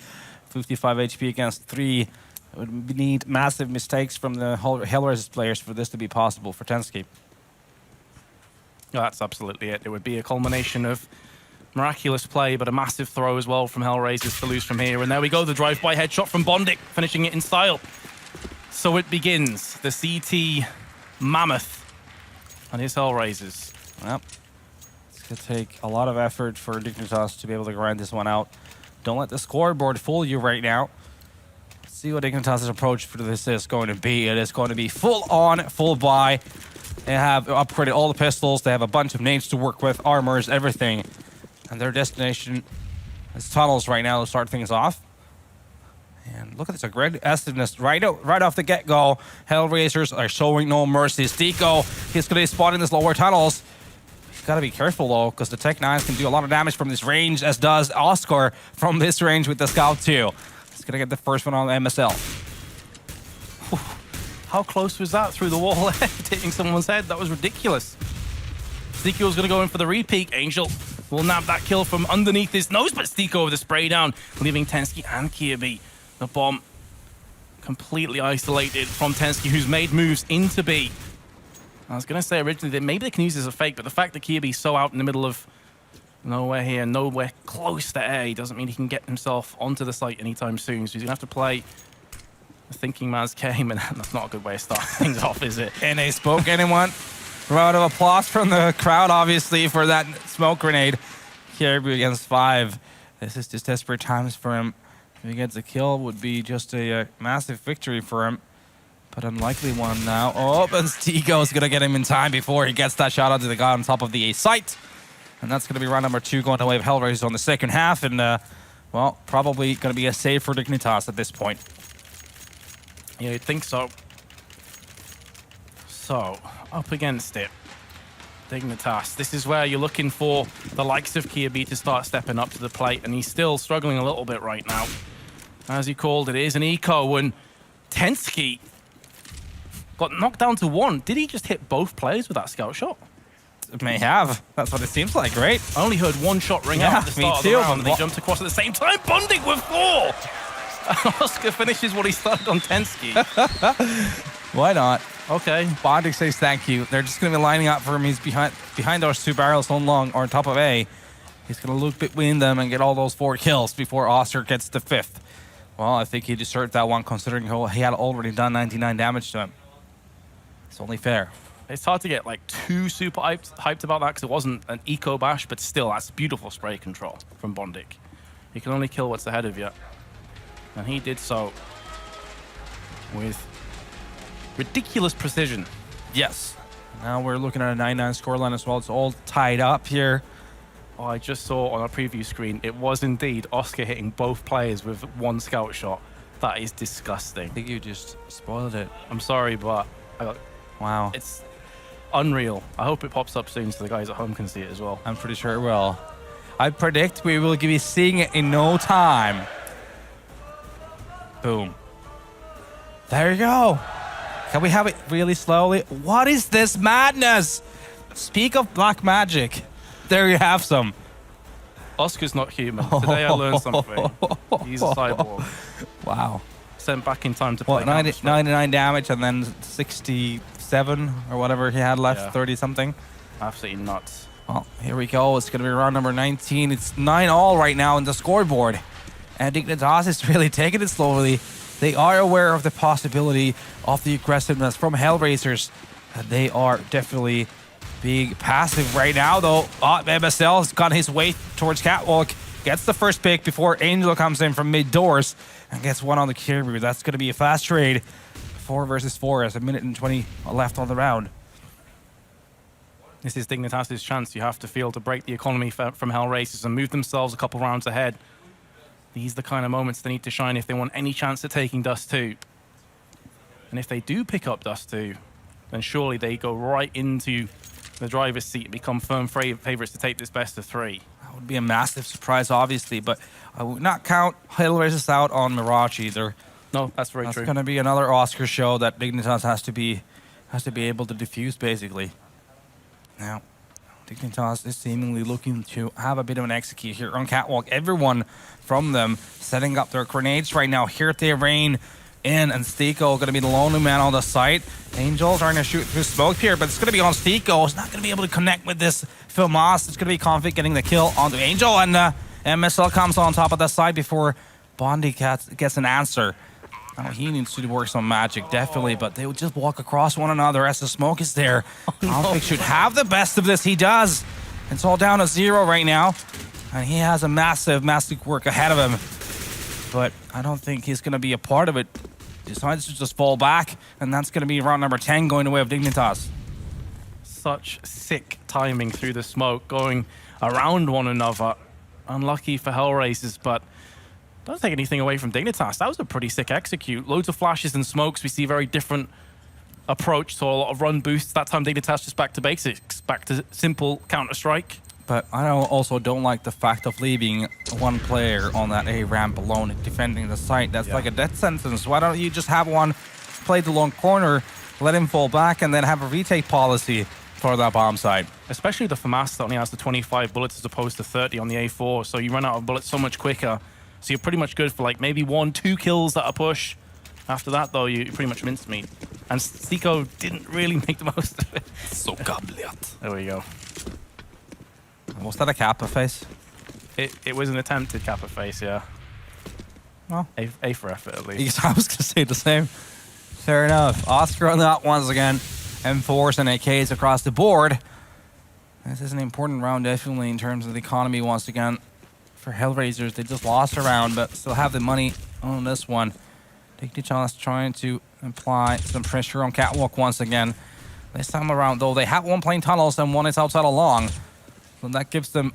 55 HP against 3. It would need massive mistakes from the HellRaisers players for this to be possible for Tensky. Oh, that's absolutely it. It would be a culmination of Miraculous play, but a massive throw as well from HellRaisers to lose from here. And there we go, the drive-by headshot from Bondic, finishing it in style. So it begins, the CT Mammoth and his HellRaisers. Well, it's going to take a lot of effort for Dignitas to be able to grind this one out. Don't let the scoreboard fool you right now. Let's see what Dignitas' approach for this is going to be. It is going to be full on, full buy. They have upgraded all the pistols. They have a bunch of nades to work with, armors, everything. And their destination is tunnels right now to start things off. And look at this aggressiveness right off the get-go. HellRaisers are showing no mercy. Stico, he's going to be spotting this lower tunnels. He's got to be careful, though, because the Tech-9s can do a lot of damage from this range, as does Oscar from this range with the Scout 2. He's going to get the first one on MSL. How close was that through the wall, hitting someone's head? That was ridiculous. Stico's going to go in for the repeat. Angel will nab that kill from underneath his nose, but Stico with the spray down, leaving Tensky and Kirby. The bomb completely isolated from Tensky, who's made moves into B. I was going to say originally that maybe they can use this as a fake, but the fact that Kirby's so out in the middle of nowhere here, nowhere close to A, doesn't mean he can get himself onto the site anytime soon. So he's going to have to play the thinking man's game, and that's not a good way to start things off, is it? And they spoke anyone. Round of applause from the crowd, obviously, for that smoke grenade. Kirby against 5. This is just desperate times for him. If he gets a kill, would be just a massive victory for him. But unlikely one now. Oh, and Stigo's going to get him in time before he gets that shot onto the guy on top of the A site. And that's going to be round number 2 going away with HellRaisers on the second half. And, well, probably going to be a save for Dignitas at this point. Yeah, you'd think so. So, up against it. Dignitas. This is where you're looking for the likes of Kirby to start stepping up to the plate, and he's still struggling a little bit right now. As you called it, is an eco, and Tensky got knocked down to 1. Did he just hit both players with that scout shot? It may have. That's what it seems like, right? I only heard one shot ring out at the start of the round, and they jumped across at the same time. Bondic with 4! Oscar finishes what he started on Tensky. Why not? Okay. Bondic says thank you. They're just going to be lining up for him. He's behind those 2 barrels so long, or on top of A. He's going to look between them and get all those 4 kills before Oscar gets the 5th. Well, I think he deserved that one, considering he had already done 99 damage to him. It's only fair. It's hard to get like too super hyped about that, because it wasn't an eco bash, but still, that's beautiful spray control from Bondic. You can only kill what's ahead of you. And he did so with ridiculous precision. Yes. Now we're looking at a 9-9 scoreline as well. It's all tied up here. Oh, I just saw on our preview screen, it was indeed Oscar hitting both players with 1 scout shot. That is disgusting. I think you just spoiled it. I'm sorry, but Wow. it's unreal. I hope it pops up soon so the guys at home can see it as well. I'm pretty sure it will. I predict we will be seeing it in no time. Boom. There you go. Can we have it really slowly? What is this madness? Speak of black magic. There you have some. Oscar's not human. Today I learned something. He's a cyborg. Wow. Sent back in time to play. What, 99 damage and then 67 or whatever he had left, Yeah. 30 something. Absolutely nuts. Well, here we go. It's going to be round number 19. It's 9-all right now in the scoreboard. And Dignitas is really taking it slowly. They are aware of the possibility of the aggressiveness from HellRaisers. And they are definitely being passive right now, though. MSL's got his way towards Catwalk. Gets the first pick before Angel comes in from mid-doors and gets one on the Kirby. That's going to be a fast trade. 4 versus 4 as 1:20 left on the round. This is Dignitas' chance. You have to feel to break the economy from HellRaisers and move themselves a couple rounds ahead. These are the kind of moments they need to shine if they want any chance at taking Dust 2. And if they do pick up Dust 2, then surely they go right into the driver's seat and become firm favorites to take this best of 3. That would be a massive surprise, obviously, but I would not count HellRaisers out on Mirage either. No, that's very true. That's going to be another Oscar show that Dignitas has to be able to defuse, basically. Now, Dignitas is seemingly looking to have a bit of an execute here on Catwalk. Everyone from them setting up their grenades right now. Here they rain in, and Stiko going to be the lonely man on the site. Angels are going to shoot through smoke here, but it's going to be on Stiko. He's not going to be able to connect with this Filmas. It's going to be Config getting the kill onto Angel, and MSL comes on top of the side before Bondi gets an answer. Now, he needs to work some magic, definitely, but they would just walk across one another as the smoke is there. Config should have the best of this. He does. It's all down to 0 right now, and he has a massive, massive work ahead of him. But I don't think he's going to be a part of it. Decides to just fall back, and that's going to be round number 10 going the way of Dignitas. Such sick timing through the smoke, going around one another. Unlucky for HellRaisers, but don't take anything away from Dignitas. That was a pretty sick execute. Loads of flashes and smokes. We see very different approach to a lot of run boosts. That time Dignitas just back to basics, back to simple counter-strike. But I also don't like the fact of leaving one player on that A ramp alone defending the site. That's like a death sentence. Why don't you just have one play the long corner, let him fall back, and then have a retake policy for that bomb site? Especially the FAMAS that only has the 25 bullets as opposed to 30 on the A4. So you run out of bullets so much quicker. So you're pretty much good for like maybe 1-2 kills at a push. After that, though, you pretty much mincemeat. And Stiko didn't really make the most of it. So goblet. There we go. Was that a Kappa face? It was an attempted Kappa face, yeah. Well, A for effort, at least. I was going to say the same. Fair enough. Oscar on that once again. M4s and AKs across the board. This is an important round, definitely, in terms of the economy once again. For HellRaisers, they just lost a round, but still have the money on this one. Dignitas trying to apply some pressure on Catwalk once again. This time around, though, they have one playing tunnels and one is outside along. So that gives them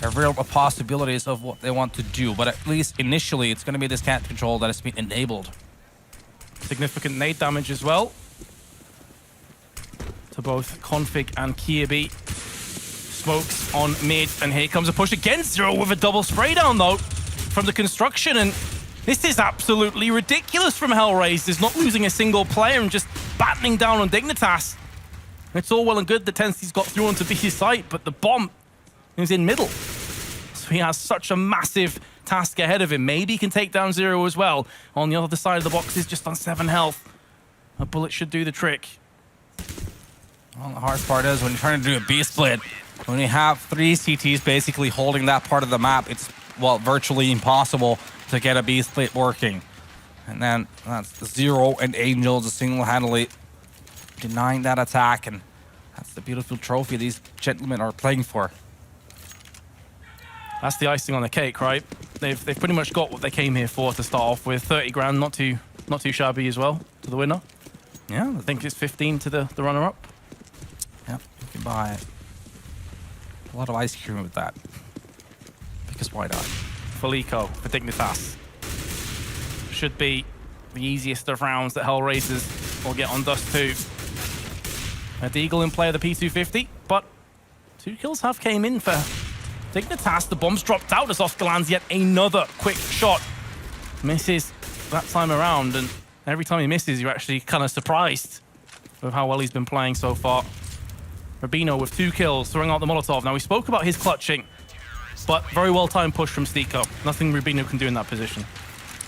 a real possibilities of what they want to do. But at least initially, it's going to be this cat control that has been enabled. Significant nade damage as well to both Config and Kirby. Smokes on mid, and here comes a push against 0 with a double spray down, though, from the construction. And this is absolutely ridiculous from HellRaisers, not losing a single player and just battening down on Dignitas. It's all well and good that Tensty's got through onto B's site, but the bomb is in middle. So he has such a massive task ahead of him. Maybe he can take down 0 as well. On the other side of the box is just on 7 health. A bullet should do the trick. Well, the hard part is when you're trying to do a B split, when you have 3 CTs basically holding that part of the map, it's, well, virtually impossible to get a B split working. And then that's the 0 and Angel just single-handedly denying that attack, and that's the beautiful trophy these gentlemen are playing for. That's the icing on the cake, right? They've pretty much got what they came here for to start off with. 30 grand, not too shabby as well to the winner. Yeah, I think it's 15 to the runner-up. Yeah, you can buy a lot of ice cream with that. Because why not? Felico for Dignitas. Should be the easiest of rounds that HellRaisers will get on Dust 2. A Deagle in play of the P250, but 2 kills have came in for Dignitas. The bomb's dropped out as Oscar lands yet another quick shot. Misses that time around, and every time he misses, you're actually kind of surprised with how well he's been playing so far. Rubino with 2 kills, throwing out the Molotov. Now, we spoke about his clutching, but very well-timed push from Stiko. Nothing Rubino can do in that position.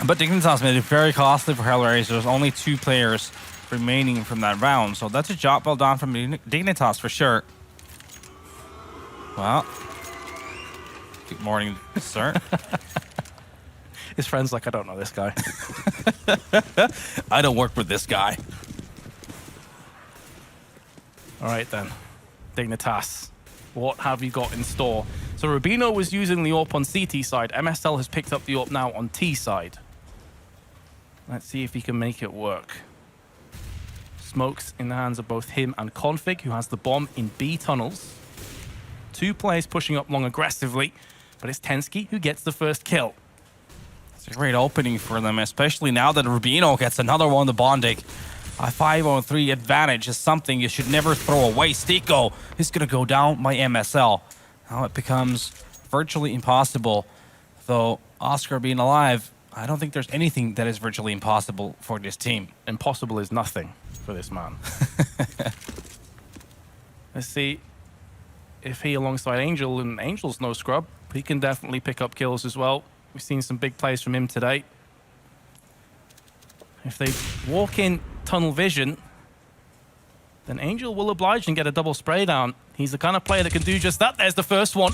But Dignitas made it very costly for HellRaisers. There's only 2 players remaining from that round, so that's a job well done from Dignitas for sure. Well, good morning, sir. His friend's like, I don't know this guy. I don't work with this guy. All right, then. Dignitas, what have you got in store? So Rubino was using the AWP on CT side. MSL has picked up the AWP now on T side. Let's see if he can make it work. Smokes in the hands of both him and Config, who has the bomb in B tunnels. 2 players pushing up long aggressively, but it's Tensky who gets the first kill. It's a great opening for them, especially now that Rubino gets another one to Bondig. A 5-on-3 advantage is something you should never throw away. Stiko is going to go down by MSL. Now it becomes virtually impossible. Though Oscar being alive, I don't think there's anything that is virtually impossible for this team. Impossible is nothing for this man. Let's see if he, alongside Angel, and Angel's no scrub, he can definitely pick up kills as well. We've seen some big plays from him today. If they walk in tunnel vision, then Angel will oblige and get a double spray down. He's the kind of player that can do just that. There's the first one.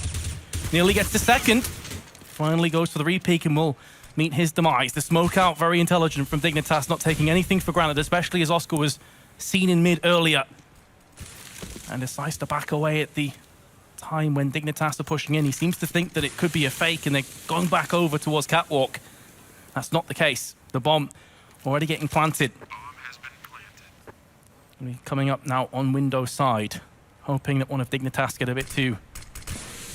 Nearly gets the second. Finally goes for the re-peek and will meet his demise. The smoke out, very intelligent from Dignitas, not taking anything for granted, especially as Oscar was seen in mid earlier. And decides to back away at the time when Dignitas are pushing in. He seems to think that it could be a fake and they're going back over towards Catwalk. That's not the case. The bomb already getting planted. Coming up now on window side, hoping that one of Dignitas get a bit too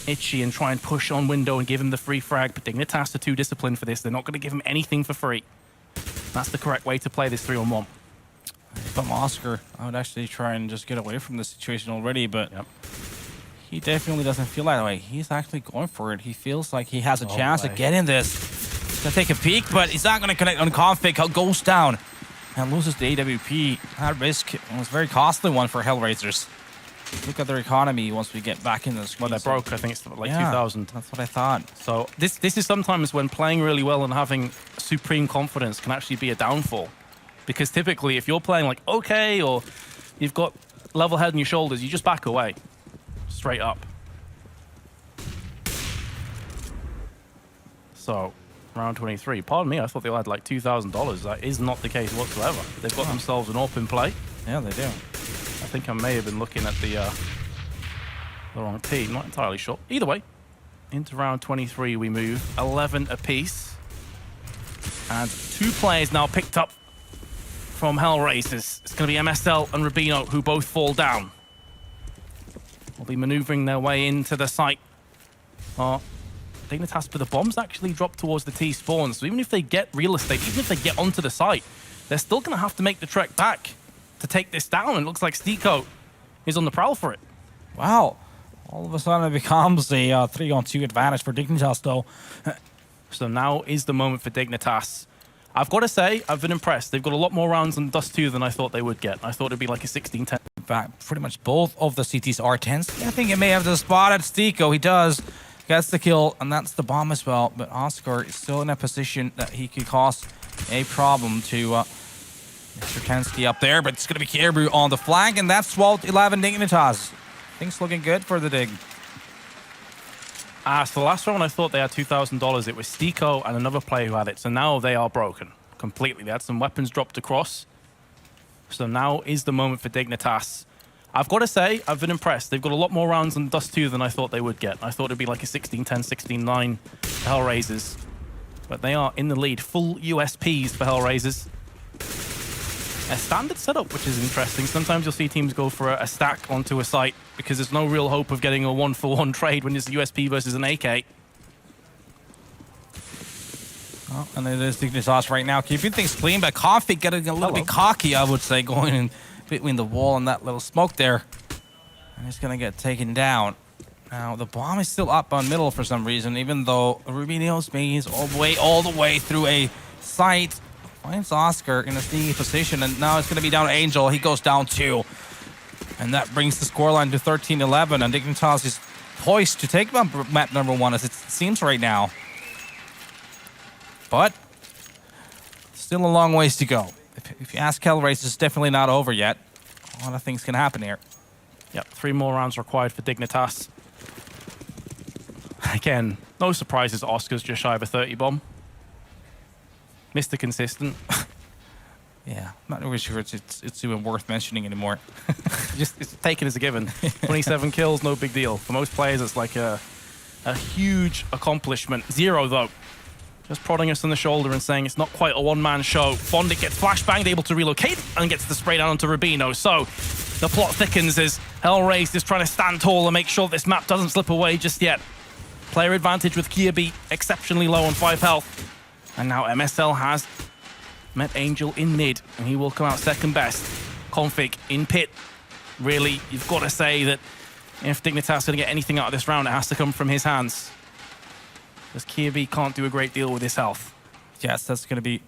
itchy and try and push on window and give him the free frag, but Dignitas are too disciplined for this. They're not going to give him anything for free. That's the correct way to play this 3-on-1. If I'm Oscar, I would actually try and just get away from the situation already, but he definitely doesn't feel that way. He's actually going for it. He feels like he has a chance to get in this. He's going to take a peek, but he's not going to connect on config. Goes down and loses the AWP. That risk was a very costly one for HellRaisers. Look at their economy once we get back in the screen. Well, they're broke. I think it's like 2,000. That's what I thought. So this is sometimes when playing really well and having supreme confidence can actually be a downfall. Because typically, if you're playing like okay, or you've got level head on your shoulders, you just back away. Straight up. So, round 23. Pardon me, I thought they had like $2,000. That is not the case whatsoever. They've got themselves an open play. Yeah, they do. I think I may have been looking at the wrong team. Not entirely sure. Either way, into round 23 we move. 11 apiece. And 2 players now picked up from HellRaisers. It's going to be MSL and Rubino who both fall down. Will be maneuvering their way into the site. Dignitas, but the bombs actually drop towards the T spawn. So even if they get real estate, even if they get onto the site, they're still going to have to make the trek back to take this down. It looks like Stiko is on the prowl for it. Wow. All of a sudden it becomes a 3-on-2 advantage for Dignitas, though. So now is the moment for Dignitas. I've got to say, I've been impressed. They've got a lot more rounds on Dust 2 than I thought they would get. I thought it'd be like a 16-10. In fact, pretty much both of the CTs are 10s. I think it may have the spot at Stiko. He does. Gets the kill, and that's the bomb as well. But Oscar is still in a position that he could cause a problem to Mr. Kensky up there. But it's going to be Kierbu on the flank, and that's 12-11 Dignitas. Things looking good for the Dig. So the last round I thought they had $2,000. It was Stiko and another player who had it. So now they are broken completely. They had some weapons dropped across. So now is the moment for Dignitas. I've got to say, I've been impressed. They've got a lot more rounds on Dust 2 than I thought they would get. I thought it'd be like a 16-10, 16-9 HellRaisers. But they are in the lead. Full USPs for HellRaisers. A standard setup, which is interesting. Sometimes you'll see teams go for a stack onto a site because there's no real hope of getting a 1-for-1 trade when it's a USP versus an AK. Oh, and it is Dignitas right now, keeping things clean, but Config getting a little bit cocky, I would say, going in between the wall and that little smoke there. And he's going to get taken down. Now, the bomb is still up on middle for some reason, even though Rubino's maze all the way through a site. Finds Oscar in a sneaky position, and now it's going to be down to Angel. He goes down 2. And that brings the scoreline to 13-11, and Dignitas is poised to take map number 1, as it seems right now. But still a long ways to go. If you ask HellRaisers, it's definitely not over yet. A lot of things can happen here. Yep, 3 more rounds required for Dignitas. Again, no surprises. Oscar's just shy of a 30 bomb. Mr. Consistent. Yeah, not really sure it's even worth mentioning anymore. Just it's taken as a given. 27 kills, no big deal. For most players, it's like a huge accomplishment. 0 though. Just prodding us on the shoulder and saying it's not quite a one-man show. Bondit gets flashbanged, able to relocate, and gets the spray down onto Rubino. So the plot thickens as HellRaisers is trying to stand tall and make sure this map doesn't slip away just yet. Player advantage with Kierby exceptionally low on 5 health. And now MSL has met Angel in mid, and he will come out second best. Config in pit. Really, you've got to say that if Dignitas is going to get anything out of this round, it has to come from his hands. Because Kierby can't do a great deal with his health. Yes, that's going to be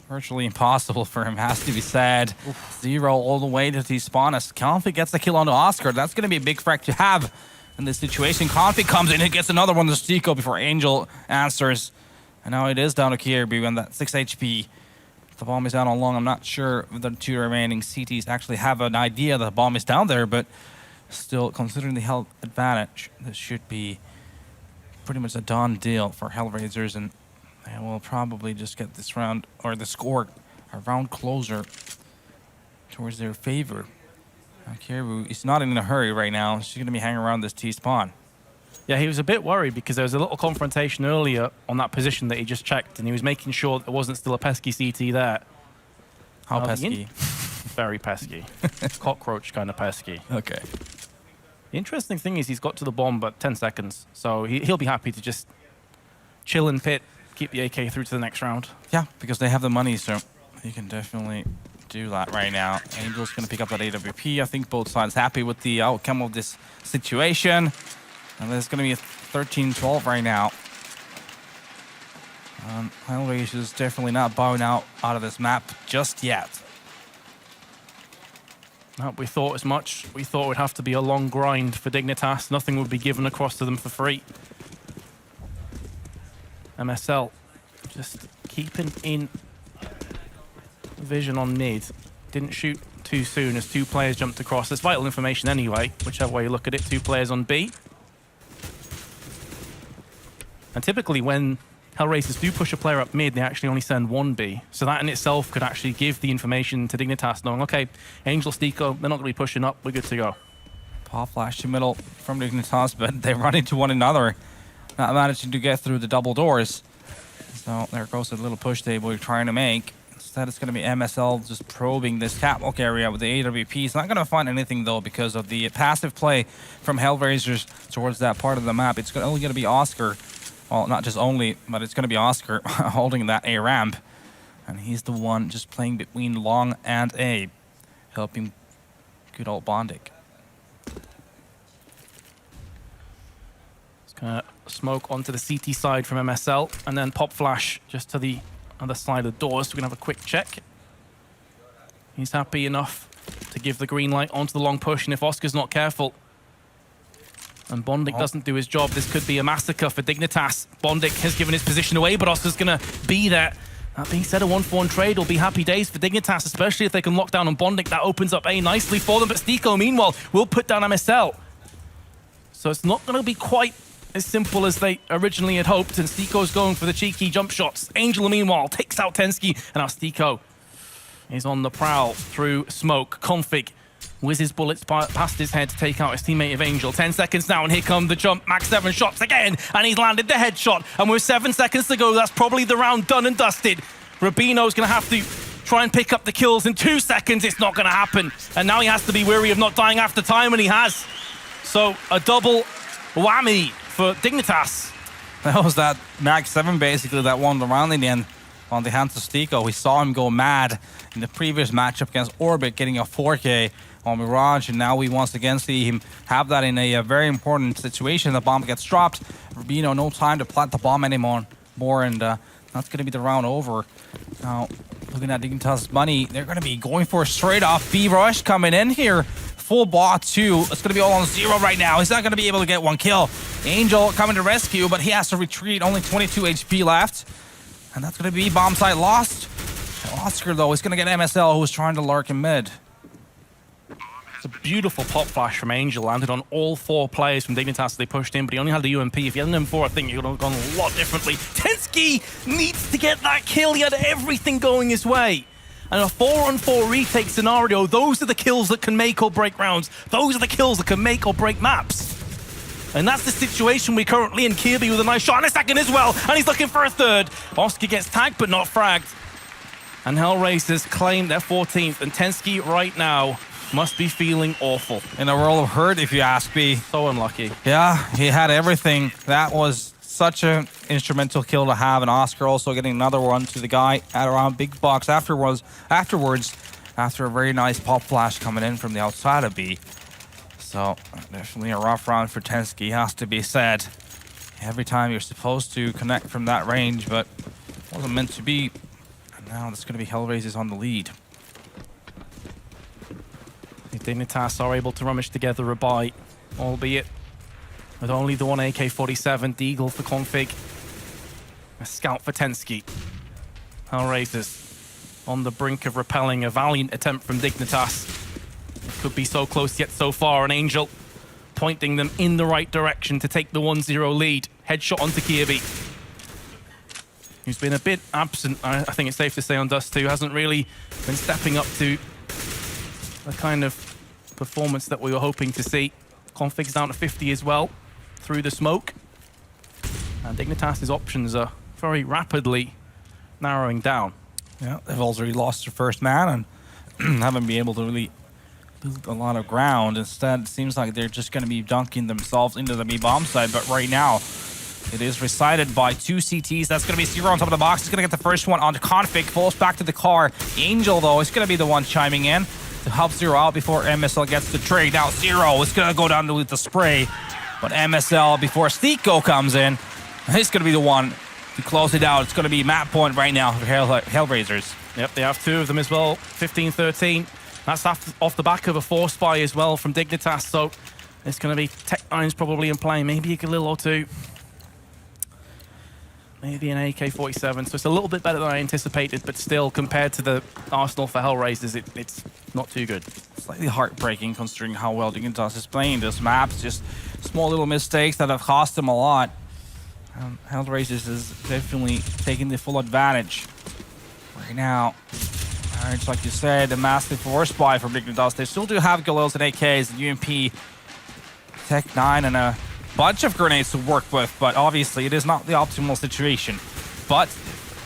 virtually impossible for him, has to be said. 0 all the way to T-spawn as Config gets the kill onto Oscar. That's going to be a big frag to have in this situation. Config comes in and gets another one to Stiko before Angel answers. And now it is down to Kierby when that 6 HP. The bomb is down on long. I'm not sure if the 2 remaining CTs actually have an idea that the bomb is down there, but still, considering the health advantage, this should be pretty much a done deal for HellRaisers, and they will probably just get this round, or the score, a round closer towards their favor. Kiribu is not in a hurry right now. She's going to be hanging around this T spawn. Yeah, he was a bit worried because there was a little confrontation earlier on that position that he just checked, and he was making sure that there wasn't still a pesky CT there. How pesky? Very pesky. Cockroach kind of pesky. Okay. The interesting thing is he's got to the bomb but 10 seconds, so he'll be happy to just chill in pit, keep the AK through to the next round. Yeah, because they have the money, so he can definitely do that right now. Angel's going to pick up that AWP. I think both sides happy with the outcome of this situation. And there's going to be a 13-12 right now. HellRaisers is definitely not bowing out of this map just yet. We thought as much. We thought it would have to be a long grind for Dignitas. Nothing would be given across to them for free. MSL just keeping in vision on mid. Didn't shoot too soon as 2 players jumped across. It's vital information anyway, whichever way you look at it. 2 players on B. And typically when HellRaisers do push a player up mid, they actually only send 1 B. So that in itself could actually give the information to Dignitas, knowing, okay, Angel, Stico, they're not going to be pushing up, we're good to go. Pop flash to middle from Dignitas, but they run into one another, not managing to get through the double doors. So there goes a little push they were trying to make. Instead, it's going to be MSL just probing this catwalk area with the AWP. He's not going to find anything, though, because of the passive play from HellRaisers towards that part of the map. It's only going to be Oscar. Well, not just only, but it's going to be Oscar holding that A ramp. And he's the one just playing between long and A, helping good old Bondic. It's going to smoke onto the CT side from MSL, and then pop flash just to the other side of the doors. So we're going to have a quick check. He's happy enough to give the green light onto the long push, and if Oscar's not careful, and Bondic doesn't do his job, this could be a massacre for Dignitas. Bondic has given his position away, but Oscar's going to be there. That being said, a 1-for-1 trade will be happy days for Dignitas, especially if they can lock down on Bondic. That opens up A nicely for them, but Stico, meanwhile, will put down MSL. So it's not going to be quite as simple as they originally had hoped, and Stico's going for the cheeky jump shots. Angel, meanwhile, takes out Tensky, and now Stico is on the prowl through smoke. Config whizzes bullets past his head to take out his teammate of Angel. 10 seconds now, and here come the jump. Max 7 shots again, and he's landed the headshot. And with 7 seconds to go, that's probably the round done and dusted. Rubino's going to have to try and pick up the kills in 2 seconds. It's not going to happen. And now he has to be wary of not dying after time, and he has. So a double whammy for Dignitas. That was that Max 7 basically that won the round in the end on the hands of Stico. We saw him go mad in the previous matchup against Orbit, getting a 4K on Mirage, and now we once again see him have that in a very important situation. The bomb gets dropped. Rubino, no time to plant the bomb anymore, and that's going to be the round over. Now, looking at Dignitas' money, they're going to be going for a straight off B rush coming in here. Full bot 2. It's going to be all on 0 right now. He's not going to be able to get 1 kill. Angel coming to rescue, but he has to retreat. Only 22 HP left. And that's going to be bomb site lost. Oscar, though, is going to get MSL, who was trying to lurk in mid. It's a beautiful pop flash from Angel, landed on all 4 players from Dignitas as they pushed in, but he only had the UMP. If he had an M4, I think he would have gone a lot differently. Tensky needs to get that kill. He had everything going his way. And a 4-on-4 retake scenario, those are the kills that can make or break rounds. Those are the kills that can make or break maps. And that's the situation we're currently in. Kirby with a nice shot and a second as well, and he's looking for a third. Oscar gets tagged but not fragged. And HellRaisers claim their 14th, and Tensky right now must be feeling awful. In a world of hurt, if you ask me. So unlucky. Yeah, he had everything. That was such an instrumental kill to have, and Oscar also getting another one to the guy at around big box afterwards, after a very nice pop flash coming in from the outside of B. So definitely a rough round for Tensky, has to be said. Every time you're supposed to connect from that range, but wasn't meant to be. And now it's going to be HellRaisers on the lead. The Dignitas are able to rummage together a buy, albeit with only the one AK-47, Deagle for Config, a scout for Tensky. HellRaisers on the brink of repelling a valiant attempt from Dignitas. It could be so close yet so far. An Angel pointing them in the right direction to take the 1-0 lead. Headshot onto Kirby, who's been a bit absent, I think it's safe to say, on Dust 2. Hasn't really been stepping up to the kind of performance that we were hoping to see. Config's down to 50 as well, through the smoke. And Dignitas' options are very rapidly narrowing down. Yeah, they've already lost their first man and haven't been able to really build a lot of ground. Instead, it seems like they're just going to be dunking themselves into the B-bomb side. But right now, it is recited by 2 CTs. That's going to be Zero on top of the box. He's going to get the first one onto Config. Falls back to the car. Angel, though, is going to be the one chiming in to help Zero out before MSL gets the trade. Now, Zero is going to go down with the spray. But MSL, before Steeko comes in, he's going to be the one to close it out. It's going to be map point right now for HellRaisers. Yep, they have 2 of them as well. 15-13. That's off the back of a 4-spy as well from Dignitas. So it's going to be Tech9's probably in play. Maybe a Galil or 2. Maybe an AK-47. So it's a little bit better than I anticipated, but still, compared to the arsenal for HellRaisers, it's not too good. Slightly heartbreaking considering how well Dignitas is playing this map. It's just small little mistakes that have cost them a lot. HellRaisers is definitely taking the full advantage right now. It's like you said, a massive 4-spy from Dignitas. They still do have Galils and AKs and UMP, Tech9, and a bunch of grenades to work with, but obviously it is not the optimal situation. But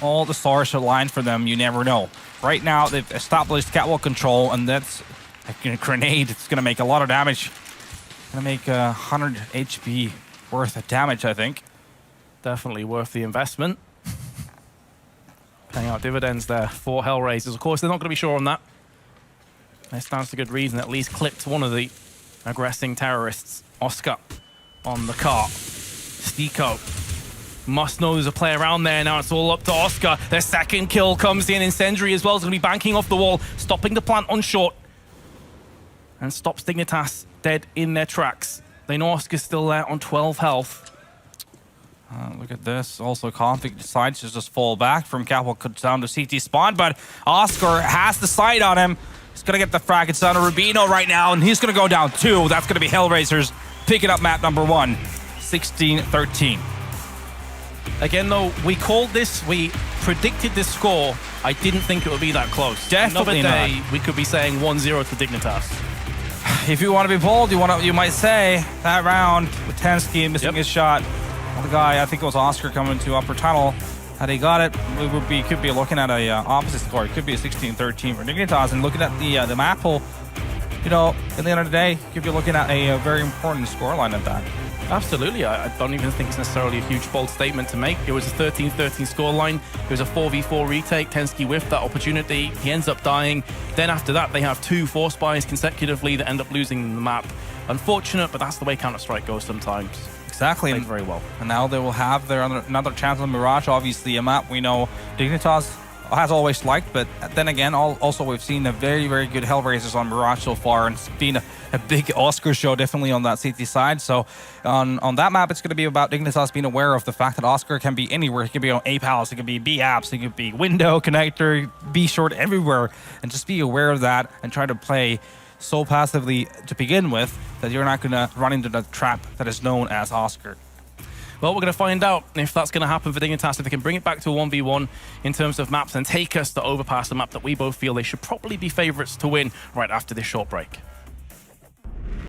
all the stars are aligned for them, you never know. Right now, they've established catwalk control, and that's a grenade. It's going to make a lot of damage. Going to make 100 HP worth of damage, I think. Definitely worth the investment. Paying out dividends there for HellRaisers. Of course, they're not going to be sure on that. That stands to good reason. At least clipped one of the aggressing terrorists. Oscar on the car. Steeko must know there's a player around there. Now it's all up to Oscar. Their second kill comes in. Incendiary as well is going to be banking off the wall, stopping the plant on short. And stops Dignitas dead in their tracks. They know Oscar's still there on 12 health. Look at this. Also, Config decides to just fall back from catwalk down to CT spawn, but Oscar has the sight on him. He's going to get the frag. It's down to Rubino right now, and he's going to go down 2. That's going to be HellRaisers picking up map number 1, 16-13. Again, though, we called this, we predicted this score. I didn't think it would be that close. Definitely Another day, we could be saying 1-0 to Dignitas. If you want to be bold, you might say that round with Tensky missing his shot. The guy, I think it was Oscar, coming to upper tunnel. Had he got it, we could be looking at a opposite score. It could be a 16-13 for Dignitas. And looking at the map pool, you know, at the end of the day, you could be looking at a very important scoreline at that. Absolutely. I don't even think it's necessarily a huge bold statement to make. It was a 13-13 scoreline. It was a 4v4 retake. Tensky whiffed that opportunity. He ends up dying. Then after that, they have 2 4-spies consecutively that end up losing the map. Unfortunate, but that's the way counter-srike goes sometimes. Exactly. Played very well. And now they will have their another chance on Mirage. Obviously, a map we know Dignitas has always liked, but then again, also we've seen a very, very good HellRaisers on Mirage so far, and it's been a big Oscar show definitely on that CT side. So on that map, it's going to be about Dignitas being aware of the fact that Oscar can be anywhere. He can be on A palace, it can be B apps, it could be window, connector, B short, everywhere, and just be aware of that and try to play so passively to begin with that you're not going to run into the trap that is known as Oscar. Well, we're going to find out if that's going to happen for Dignitas, if they can bring it back to a 1v1 in terms of maps and take us to overpass, the map that we both feel they should probably be favourites to win right after this short break.